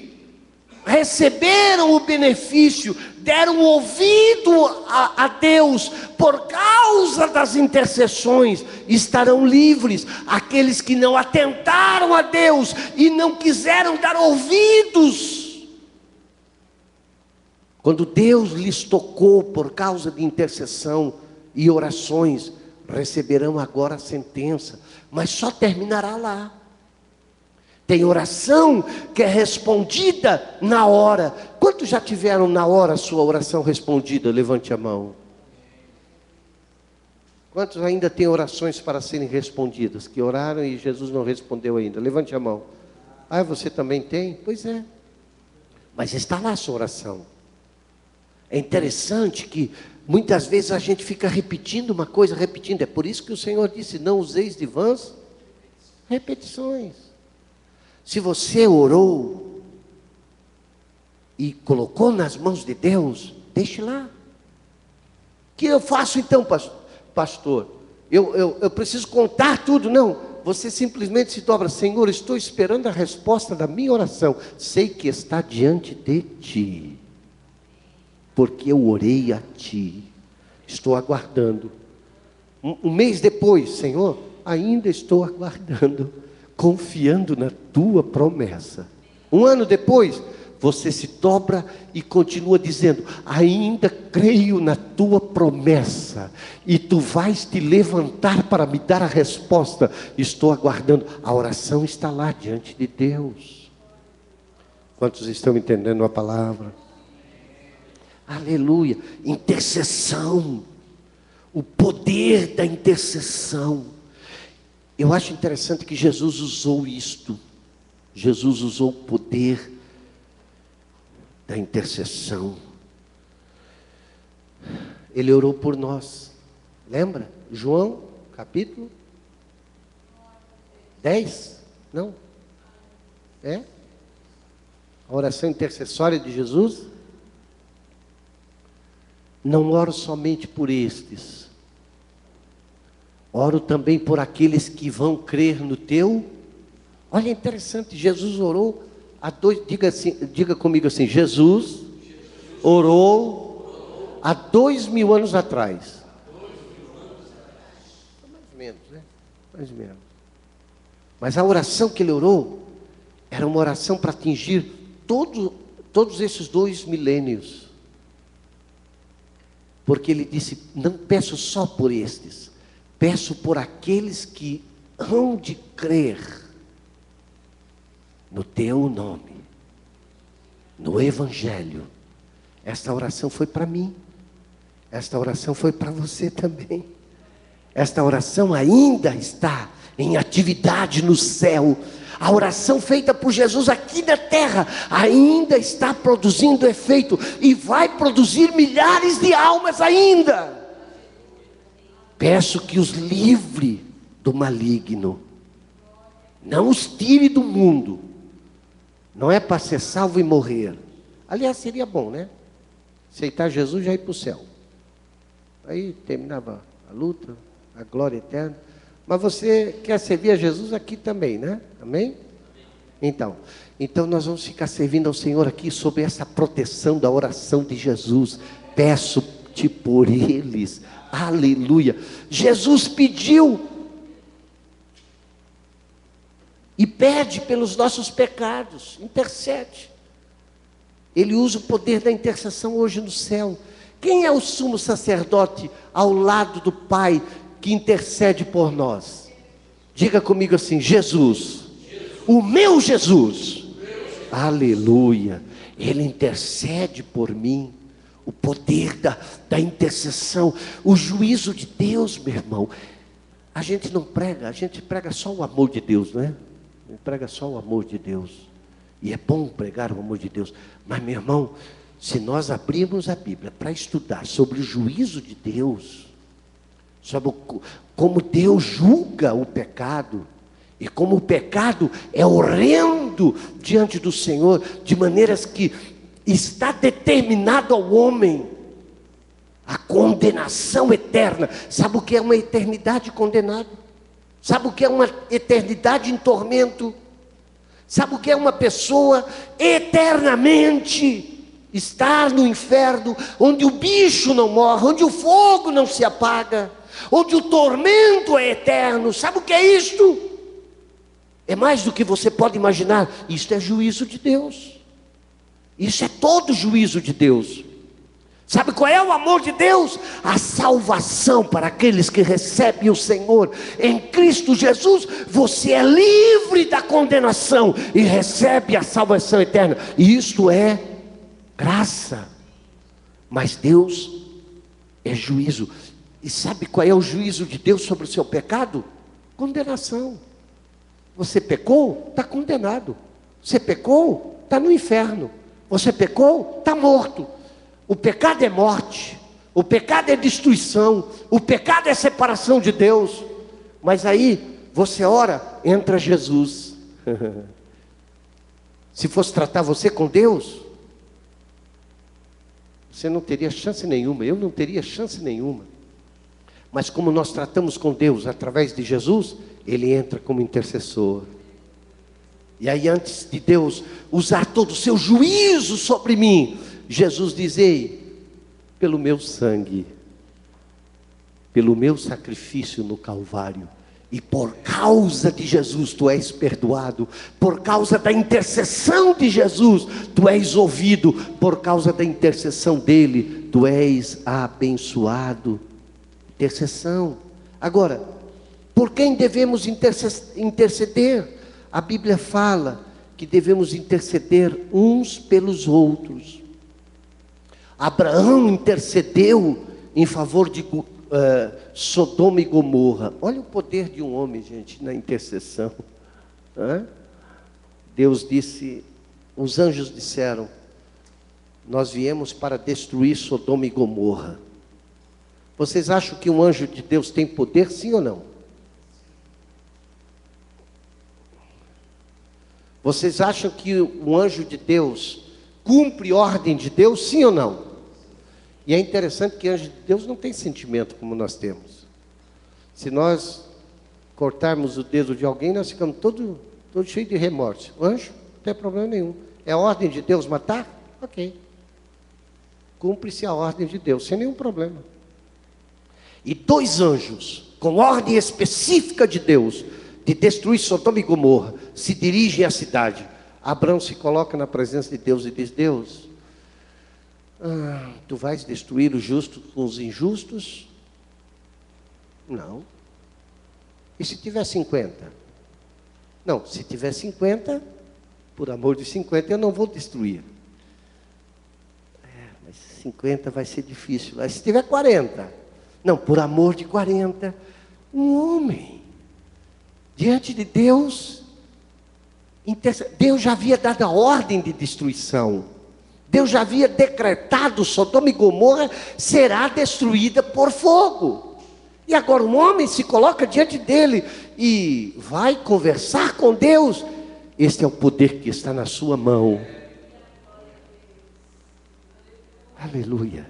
receberam o benefício, deram ouvido a Deus por causa das intercessões, estarão livres. Aqueles que não atentaram a Deus e não quiseram dar ouvidos, quando Deus lhes tocou por causa de intercessão e orações, receberão agora a sentença, mas só terminará lá. Tem oração que é respondida na hora. Quantos já tiveram na hora a sua oração respondida? Levante a mão. Quantos ainda têm orações para serem respondidas? Que oraram e Jesus não respondeu ainda? Levante a mão. Ah, você também tem? Pois é. Mas está lá a sua oração. É interessante que muitas vezes a gente fica repetindo uma coisa, repetindo. É por isso que o Senhor disse, não useis de vãs repetições. Se você orou e colocou nas mãos de Deus, deixe lá. O que eu faço então, pastor? Eu preciso contar tudo? Não, você simplesmente se dobra. Senhor, estou esperando a resposta da minha oração. Sei que está diante de ti, porque eu orei a ti. Estou aguardando. Um mês depois, Senhor, ainda estou aguardando, confiando na tua promessa. Um ano depois, você se dobra e continua dizendo, ainda creio na tua promessa, e tu vais te levantar para me dar a resposta. Estou aguardando. A oração está lá diante de Deus. Quantos estão entendendo a palavra? Aleluia. Intercessão. O poder da intercessão. Eu acho interessante que Jesus usou isto. Jesus usou o poder da intercessão. Ele orou por nós. Lembra? João, capítulo 10? Não? É? A oração intercessória de Jesus. Não oro somente por estes. Oro também por aqueles que vão crer no teu. Olha, interessante, Jesus orou a dois, diga comigo assim, Jesus orou há 2000 anos atrás. Mais ou menos, né? Mais ou menos. Mas a oração que ele orou era uma oração para atingir todos esses 2 milênios. Porque ele disse, não peço só por estes, peço por aqueles que hão de crer no teu nome, no Evangelho. Esta oração foi para mim, esta oração foi para você também. Esta oração ainda está em atividade no céu. A oração feita por Jesus aqui na terra ainda está produzindo efeito e vai produzir milhares de almas ainda. Peço que os livre do maligno, não os tire do mundo. Não é para ser salvo e morrer. Aliás, seria bom, né? Aceitar Jesus e já ir para o céu. Aí terminava a luta, a glória eterna. Mas você quer servir a Jesus aqui também, né? Amém? Então nós vamos ficar servindo ao Senhor aqui sob essa proteção da oração de Jesus. Peço-te por eles. Aleluia. Jesus pediu e pede pelos nossos pecados, intercede. Ele usa o poder da intercessão hoje no céu. Quem é o sumo sacerdote ao lado do Pai que intercede por nós? Diga comigo assim: Jesus. O meu Jesus. Aleluia. Ele intercede por mim. O poder da intercessão, o juízo de Deus, meu irmão. A gente não prega, a gente prega só o amor de Deus, não é? A gente prega só o amor de Deus. E é bom pregar o amor de Deus. Mas, meu irmão, se nós abrirmos a Bíblia para estudar sobre o juízo de Deus, sobre como Deus julga o pecado, e como o pecado é horrendo diante do Senhor, de maneiras que está determinado ao homem a condenação eterna. Sabe o que é uma eternidade condenada? Sabe o que é uma eternidade em tormento? Sabe o que é uma pessoa eternamente estar no inferno, onde o bicho não morre, onde o fogo não se apaga, onde o tormento é eterno? Sabe o que é isto? É mais do que você pode imaginar. Isto é juízo de Deus. Isso é todo juízo de Deus. Sabe qual é o amor de Deus? A salvação para aqueles que recebem o Senhor. Em Cristo Jesus, você é livre da condenação e recebe a salvação eterna. E isto é graça. Mas Deus é juízo. E sabe qual é o juízo de Deus sobre o seu pecado? Condenação. Você pecou? Está condenado. Você pecou? Está no inferno. Você pecou? Está morto. O pecado é morte. O pecado é destruição. O pecado é separação de Deus. Mas aí, você ora, entra Jesus. Se fosse tratar você com Deus, você não teria chance nenhuma. Eu não teria chance nenhuma. Mas como nós tratamos com Deus através de Jesus, Ele entra como intercessor. E aí, antes de Deus usar todo o seu juízo sobre mim, Jesus diz: ei, pelo meu sangue, pelo meu sacrifício no Calvário, e por causa de Jesus tu és perdoado, por causa da intercessão de Jesus tu és ouvido, por causa da intercessão dele tu és abençoado. Intercessão. Agora, por quem devemos interceder? A Bíblia fala que devemos interceder uns pelos outros. Abraão intercedeu em favor de Sodoma e Gomorra. Olha o poder de um homem, gente, na intercessão. Deus disse, os anjos disseram: nós viemos para destruir Sodoma e Gomorra. Vocês acham que um anjo de Deus tem poder, sim ou não? Vocês acham que o anjo de Deus cumpre ordem de Deus, sim ou não? E é interessante que anjo de Deus não tem sentimento como nós temos. Se nós cortarmos o dedo de alguém, nós ficamos todo cheio de remorso. O anjo não tem problema nenhum. É a ordem de Deus matar? Ok. Cumpre-se a ordem de Deus, sem nenhum problema. E dois anjos, com ordem específica de Deus, de destruir Sodoma e Gomorra, se dirigem à cidade. Abraão se coloca na presença de Deus e diz: Deus, tu vais destruir os justos com os injustos? Não. E se tiver 50? Não, se tiver 50, por amor de 50 eu não vou destruir. Mas 50 vai ser difícil. Mas se tiver 40? Não, por amor de 40. Um homem diante de Deus Deus já havia dado a ordem de destruição. Deus já havia decretado: Sodoma e Gomorra será destruída por fogo. E agora um homem se coloca diante dele e vai conversar com Deus. Este é o poder que está na sua mão. Aleluia.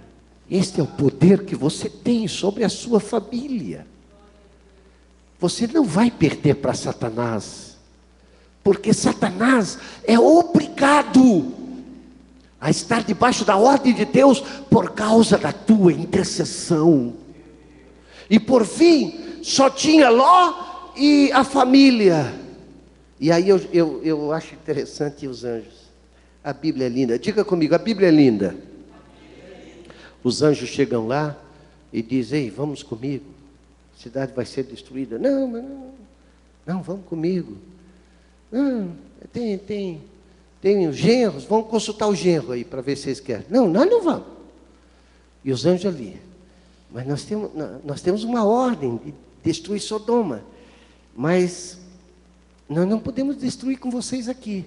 Este é o poder que você tem sobre a sua família. Você não vai perder para Satanás, porque Satanás é obrigado a estar debaixo da ordem de Deus por causa da tua intercessão. E por fim, só tinha Ló e a família. E aí eu acho interessante os anjos. A Bíblia é linda. Diga comigo, a Bíblia é linda. Os anjos chegam lá e dizem: ei, vamos comigo, a cidade vai ser destruída. Não, vamos comigo. Não, tem os genros, vamos consultar o genro aí para ver se eles querem. Não, nós não vamos. E os anjos ali: mas nós temos uma ordem de destruir Sodoma, mas nós não podemos destruir com vocês aqui.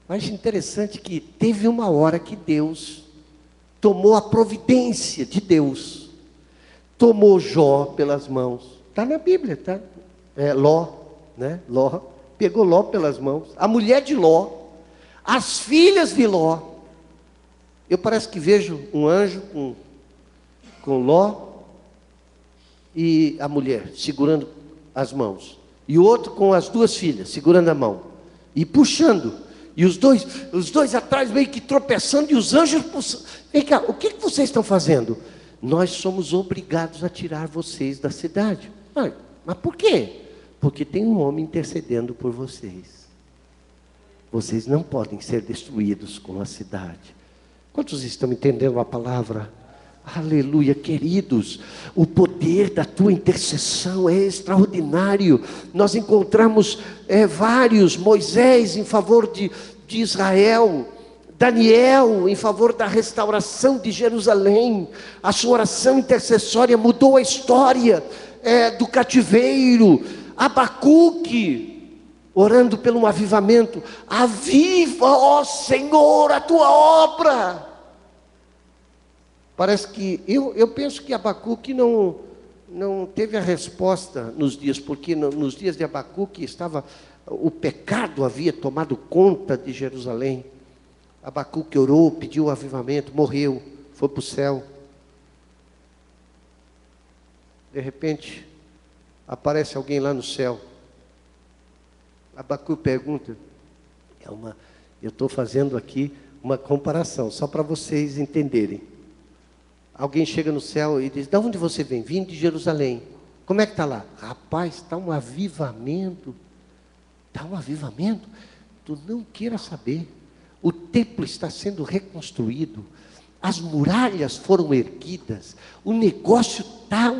Eu acho interessante que teve uma hora que Deus tomou a providência de Deus, tomou Jó pelas mãos. Está na Bíblia, tá? Ló, né? Ló, pegou Ló pelas mãos, a mulher de Ló, as filhas de Ló. Eu parece que vejo um anjo com Ló e a mulher segurando as mãos, e o outro com as duas filhas segurando a mão e puxando, e os dois atrás meio que tropeçando, e os anjos puxando. Vem cá, o que vocês estão fazendo? Nós somos obrigados a tirar vocês da cidade. Mas por quê? Porque tem um homem intercedendo por vocês. Vocês não podem ser destruídos com a cidade. Quantos estão entendendo a palavra? Aleluia, queridos, o poder da tua intercessão é extraordinário. Nós encontramos vários: Moisés em favor de Israel, Daniel em favor da restauração de Jerusalém. A sua oração intercessória mudou a história do cativeiro. Abacuque orando pelo avivamento: aviva, ó Senhor, a tua obra. Parece que, eu penso que Abacuque não teve a resposta nos dias, porque nos dias de Abacuque o pecado havia tomado conta de Jerusalém. Abacuque orou, pediu o avivamento, morreu, foi para o céu. De repente, aparece alguém lá no céu. Abacuque pergunta, eu estou fazendo aqui uma comparação, só para vocês entenderem. Alguém chega no céu e diz: de onde você vem? Vim de Jerusalém. Como é que está lá? Rapaz, está um avivamento. Está um avivamento? Tu não queira saber. O templo está sendo reconstruído. As muralhas foram erguidas. O negócio está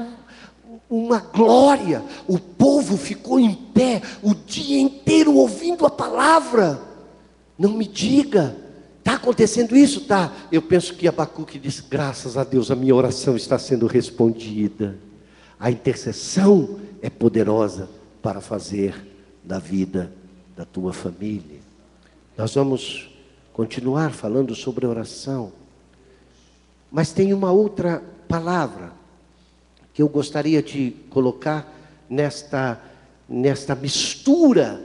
uma glória. O povo ficou em pé o dia inteiro ouvindo a palavra. Não me diga. Está acontecendo isso? Tá. Eu penso que Abacuque disse: graças a Deus, a minha oração está sendo respondida. A intercessão é poderosa para fazer da vida da tua família. Nós vamos continuar falando sobre oração, mas tem uma outra palavra que eu gostaria de colocar nesta mistura,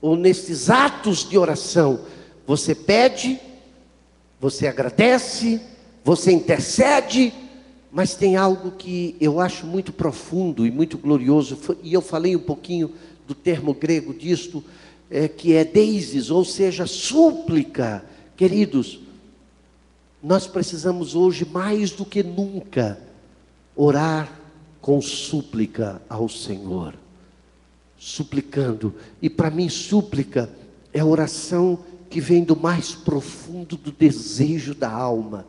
ou nestes atos de oração. Você pede, você agradece, você intercede, mas tem algo que eu acho muito profundo e muito glorioso, e eu falei um pouquinho do termo grego disto, que é deises, ou seja, súplica. Queridos, nós precisamos hoje mais do que nunca orar com súplica ao Senhor, suplicando. E para mim súplica é oração que vem do mais profundo do desejo da alma.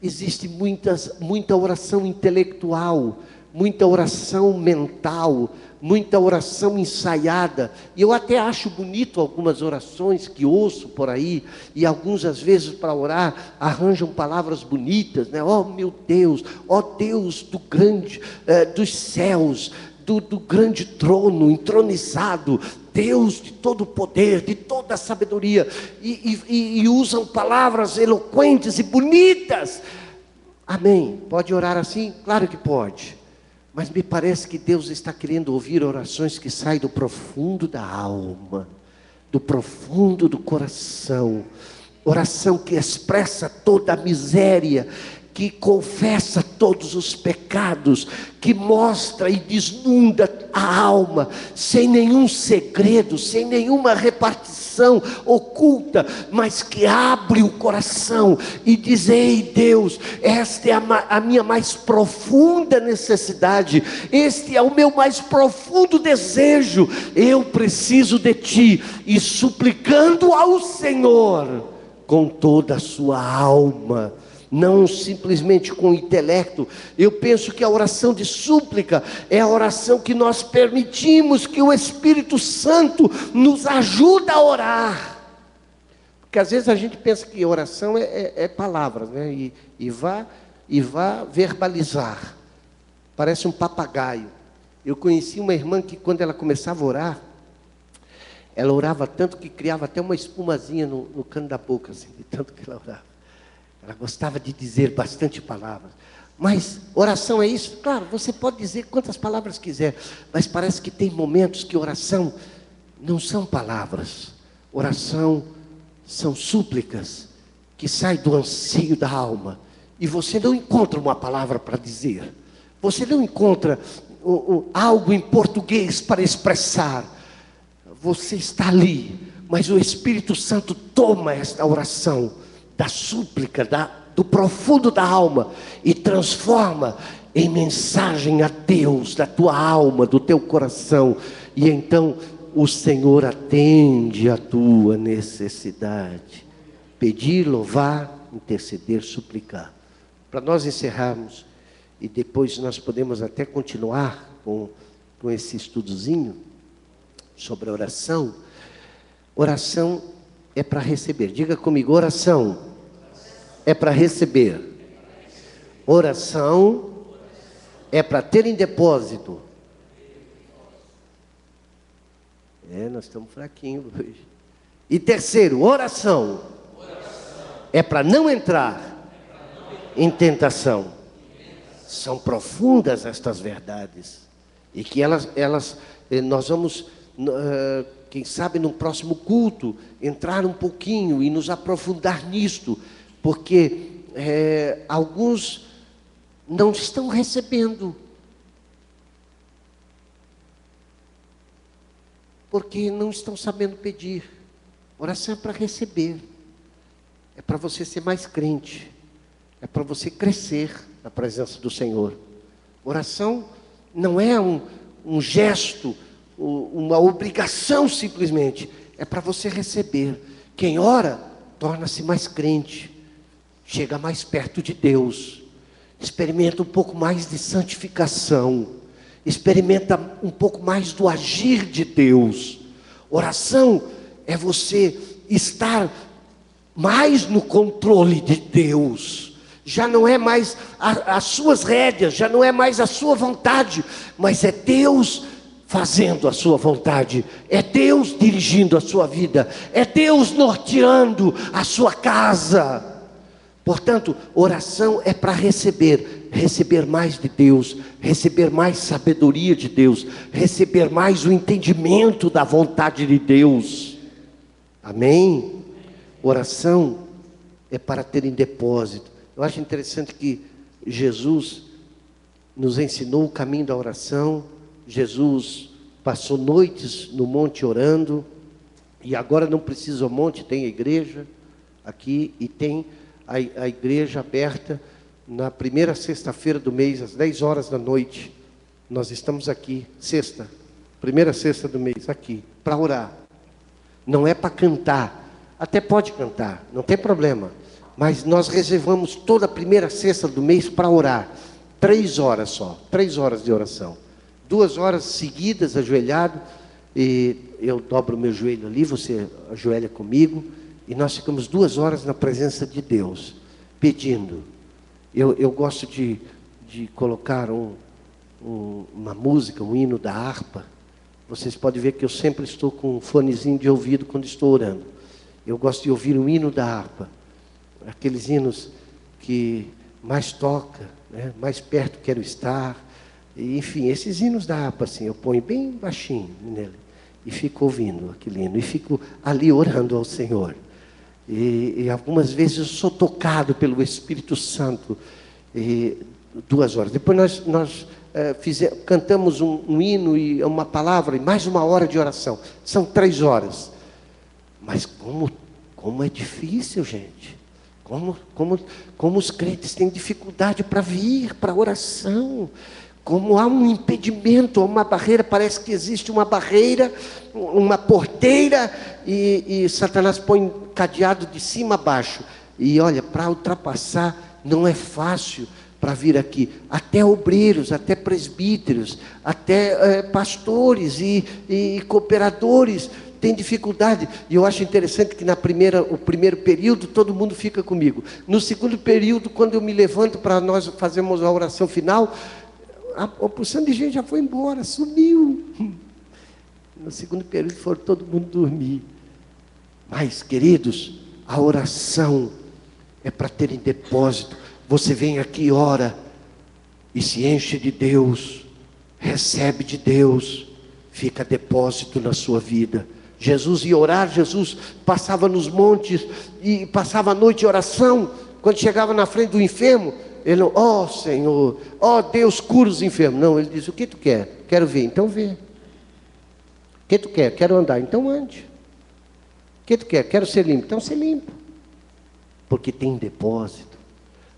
Existe muita oração intelectual, muita oração mental, muita oração ensaiada, e eu até acho bonito algumas orações que ouço por aí, e alguns às vezes para orar arranjam palavras bonitas, né? Oh meu Deus, ó Deus do grande, dos céus, do grande trono, entronizado, Deus de todo o poder, de toda a sabedoria, e usam palavras eloquentes e bonitas. Amém? Pode orar assim? Claro que pode. Mas me parece que Deus está querendo ouvir orações que saem do profundo da alma, do profundo do coração. Oração que expressa toda a miséria, que confessa todos os pecados, que mostra e desnuda a alma, sem nenhum segredo, sem nenhuma repartição oculta, mas que abre o coração e diz: ei Deus, esta é a minha mais profunda necessidade, este é o meu mais profundo desejo, eu preciso de Ti, e suplicando ao Senhor com toda a sua alma, não simplesmente com o intelecto. Eu penso que a oração de súplica é a oração que nós permitimos que o Espírito Santo nos ajude a orar. Porque às vezes a gente pensa que oração é palavras, né? E vá verbalizar. Parece um papagaio. Eu conheci uma irmã que, quando ela começava a orar, ela orava tanto que criava até uma espumazinha no canto da boca, assim, de tanto que ela orava. Ela gostava de dizer bastante palavras. Mas oração é isso? Claro, você pode dizer quantas palavras quiser, mas parece que tem momentos que oração não são palavras. Oração são súplicas que saem do anseio da alma. E você não encontra uma palavra para dizer. Você não encontra algo em português para expressar. Você está ali, mas o Espírito Santo toma esta oração da súplica, do profundo da alma, e transforma em mensagem a Deus, da tua alma, do teu coração. E então o Senhor atende a tua necessidade. Pedir, louvar, interceder, suplicar. Para nós encerrarmos, e depois nós podemos até continuar com esse estudozinho sobre a oração. Oração é para receber. Diga comigo: oração é para receber. Oração é para ter em depósito. Nós estamos fraquinhos hoje. E terceiro, oração é para não entrar em tentação. São profundas estas verdades. E que nós vamos, quem sabe no próximo culto, entrar um pouquinho e nos aprofundar nisto, porque alguns não estão recebendo, porque não estão sabendo pedir. Oração é para receber, é para você ser mais crente, é para você crescer na presença do Senhor. Oração não é um gesto, uma obrigação simplesmente, é para você receber. Quem ora torna-se mais crente, chega mais perto de Deus, experimenta um pouco mais de santificação, experimenta um pouco mais do agir de Deus. Oração é você estar mais no controle de Deus. Já não é mais as suas rédeas, já não é mais a sua vontade, mas é Deus fazendo a sua vontade, é Deus dirigindo a sua vida, é Deus norteando a sua casa. Portanto, oração é para receber mais de Deus, receber mais sabedoria de Deus, receber mais o entendimento da vontade de Deus. Amém? Oração é para ter em depósito. Eu acho interessante que Jesus nos ensinou o caminho da oração. Jesus passou noites no monte orando, e agora não precisa o monte, tem a igreja aqui, e tem a igreja aberta na primeira sexta-feira do mês, às 10 horas da noite. Nós estamos aqui, primeira sexta do mês, aqui, para orar. Não é para cantar, até pode cantar, não tem problema, mas nós reservamos toda a primeira sexta do mês para orar. 3 horas só, 3 horas de oração. 2 horas seguidas, ajoelhado, e eu dobro o meu joelho ali, você ajoelha comigo, e nós ficamos 2 horas na presença de Deus, pedindo. Eu gosto de colocar uma música, um hino da harpa, vocês podem ver que eu sempre estou com um fonezinho de ouvido quando estou orando. Eu gosto de ouvir um hino da harpa, aqueles hinos que mais toca, né? Mais perto quero estar. E, enfim, esses hinos da harpa, assim, eu ponho bem baixinho nele e fico ouvindo aquele hino, e fico ali orando ao Senhor. E algumas vezes eu sou tocado pelo Espírito Santo, 2 horas. Depois nós cantamos um hino e uma palavra, e mais 1 hora de oração. São 3 horas. Mas como é difícil, gente. Como os crentes têm dificuldade para vir para a oração. Como há um impedimento, uma barreira, parece que existe uma barreira, uma porteira, e Satanás põe cadeado de cima a baixo. E olha, para ultrapassar não é fácil para vir aqui. Até obreiros, até presbíteros, até pastores e cooperadores têm dificuldade. E eu acho interessante que o primeiro período todo mundo fica comigo. No segundo período, quando eu me levanto para nós fazermos a oração final, a porção de gente já foi embora, sumiu. No segundo período foram todo mundo dormir. Mas, queridos, a oração é para ter em depósito. Você vem aqui, ora, e se enche de Deus, recebe de Deus, fica depósito na sua vida. Jesus ia orar, Jesus passava nos montes e passava a noite em oração. Quando chegava na frente do enfermo, ele não, ó Senhor, ó Deus, cura os enfermos. Não, ele diz, o que tu quer? Quero ver, então vê. O que tu quer? Quero andar, então ande. O que tu quer? Quero ser limpo, então ser limpo. Porque tem depósito.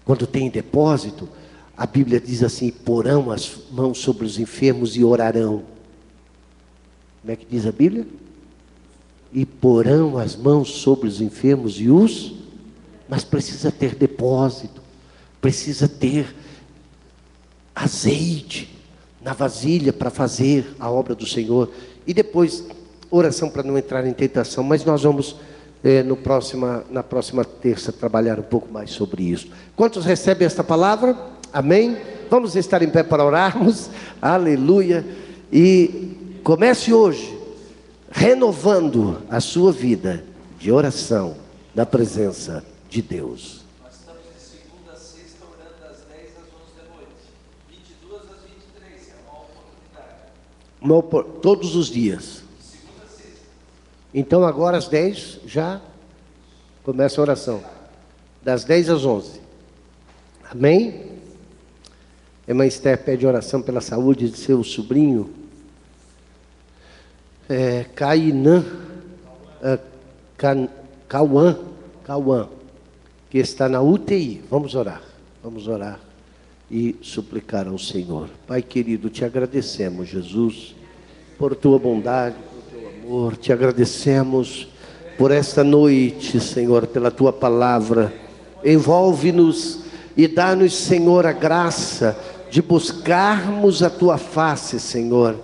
Quando tem depósito, a Bíblia diz assim, porão as mãos sobre os enfermos e orarão. Como é que diz a Bíblia? E porão as mãos sobre os enfermos e mas precisa ter depósito. Precisa ter azeite na vasilha para fazer a obra do Senhor. E depois, oração para não entrar em tentação. Mas nós vamos, na próxima terça, trabalhar um pouco mais sobre isso. Quantos recebem esta palavra? Amém? Vamos estar em pé para orarmos. Aleluia. E comece hoje, renovando a sua vida de oração, na presença de Deus. Todos os dias. Então agora às 10 já começa a oração. Das 10 às 11. Amém? A irmã Esther pede oração pela saúde de seu sobrinho Cauã, que está na UTI. Vamos orar e suplicar ao Senhor. Pai querido, te agradecemos, Jesus, por tua bondade, por teu amor. Te agradecemos por esta noite, Senhor, pela tua palavra. Envolve-nos e dá-nos, Senhor, a graça de buscarmos a tua face, Senhor,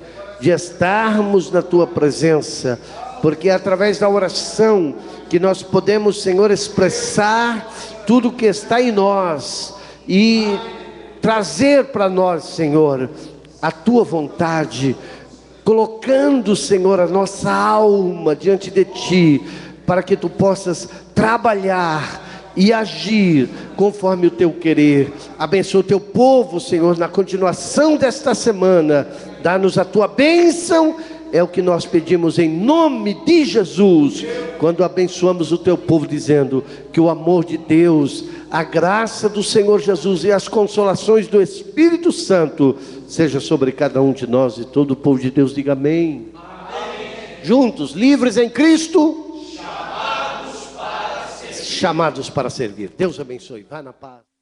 de estarmos na tua presença, porque é através da oração que nós podemos, Senhor, expressar tudo que está em nós e trazer para nós, Senhor, a tua vontade, colocando, Senhor, a nossa alma diante de ti, para que tu possas trabalhar e agir conforme o teu querer. Abençoa o teu povo, Senhor, na continuação desta semana. Dá-nos a tua bênção. É o que nós pedimos em nome de Jesus, quando abençoamos o teu povo, dizendo que o amor de Deus, a graça do Senhor Jesus e as consolações do Espírito Santo seja sobre cada um de nós, e todo o povo de Deus diga amém. Amém. Juntos, livres em Cristo, chamados para servir. Deus abençoe. Vá na paz.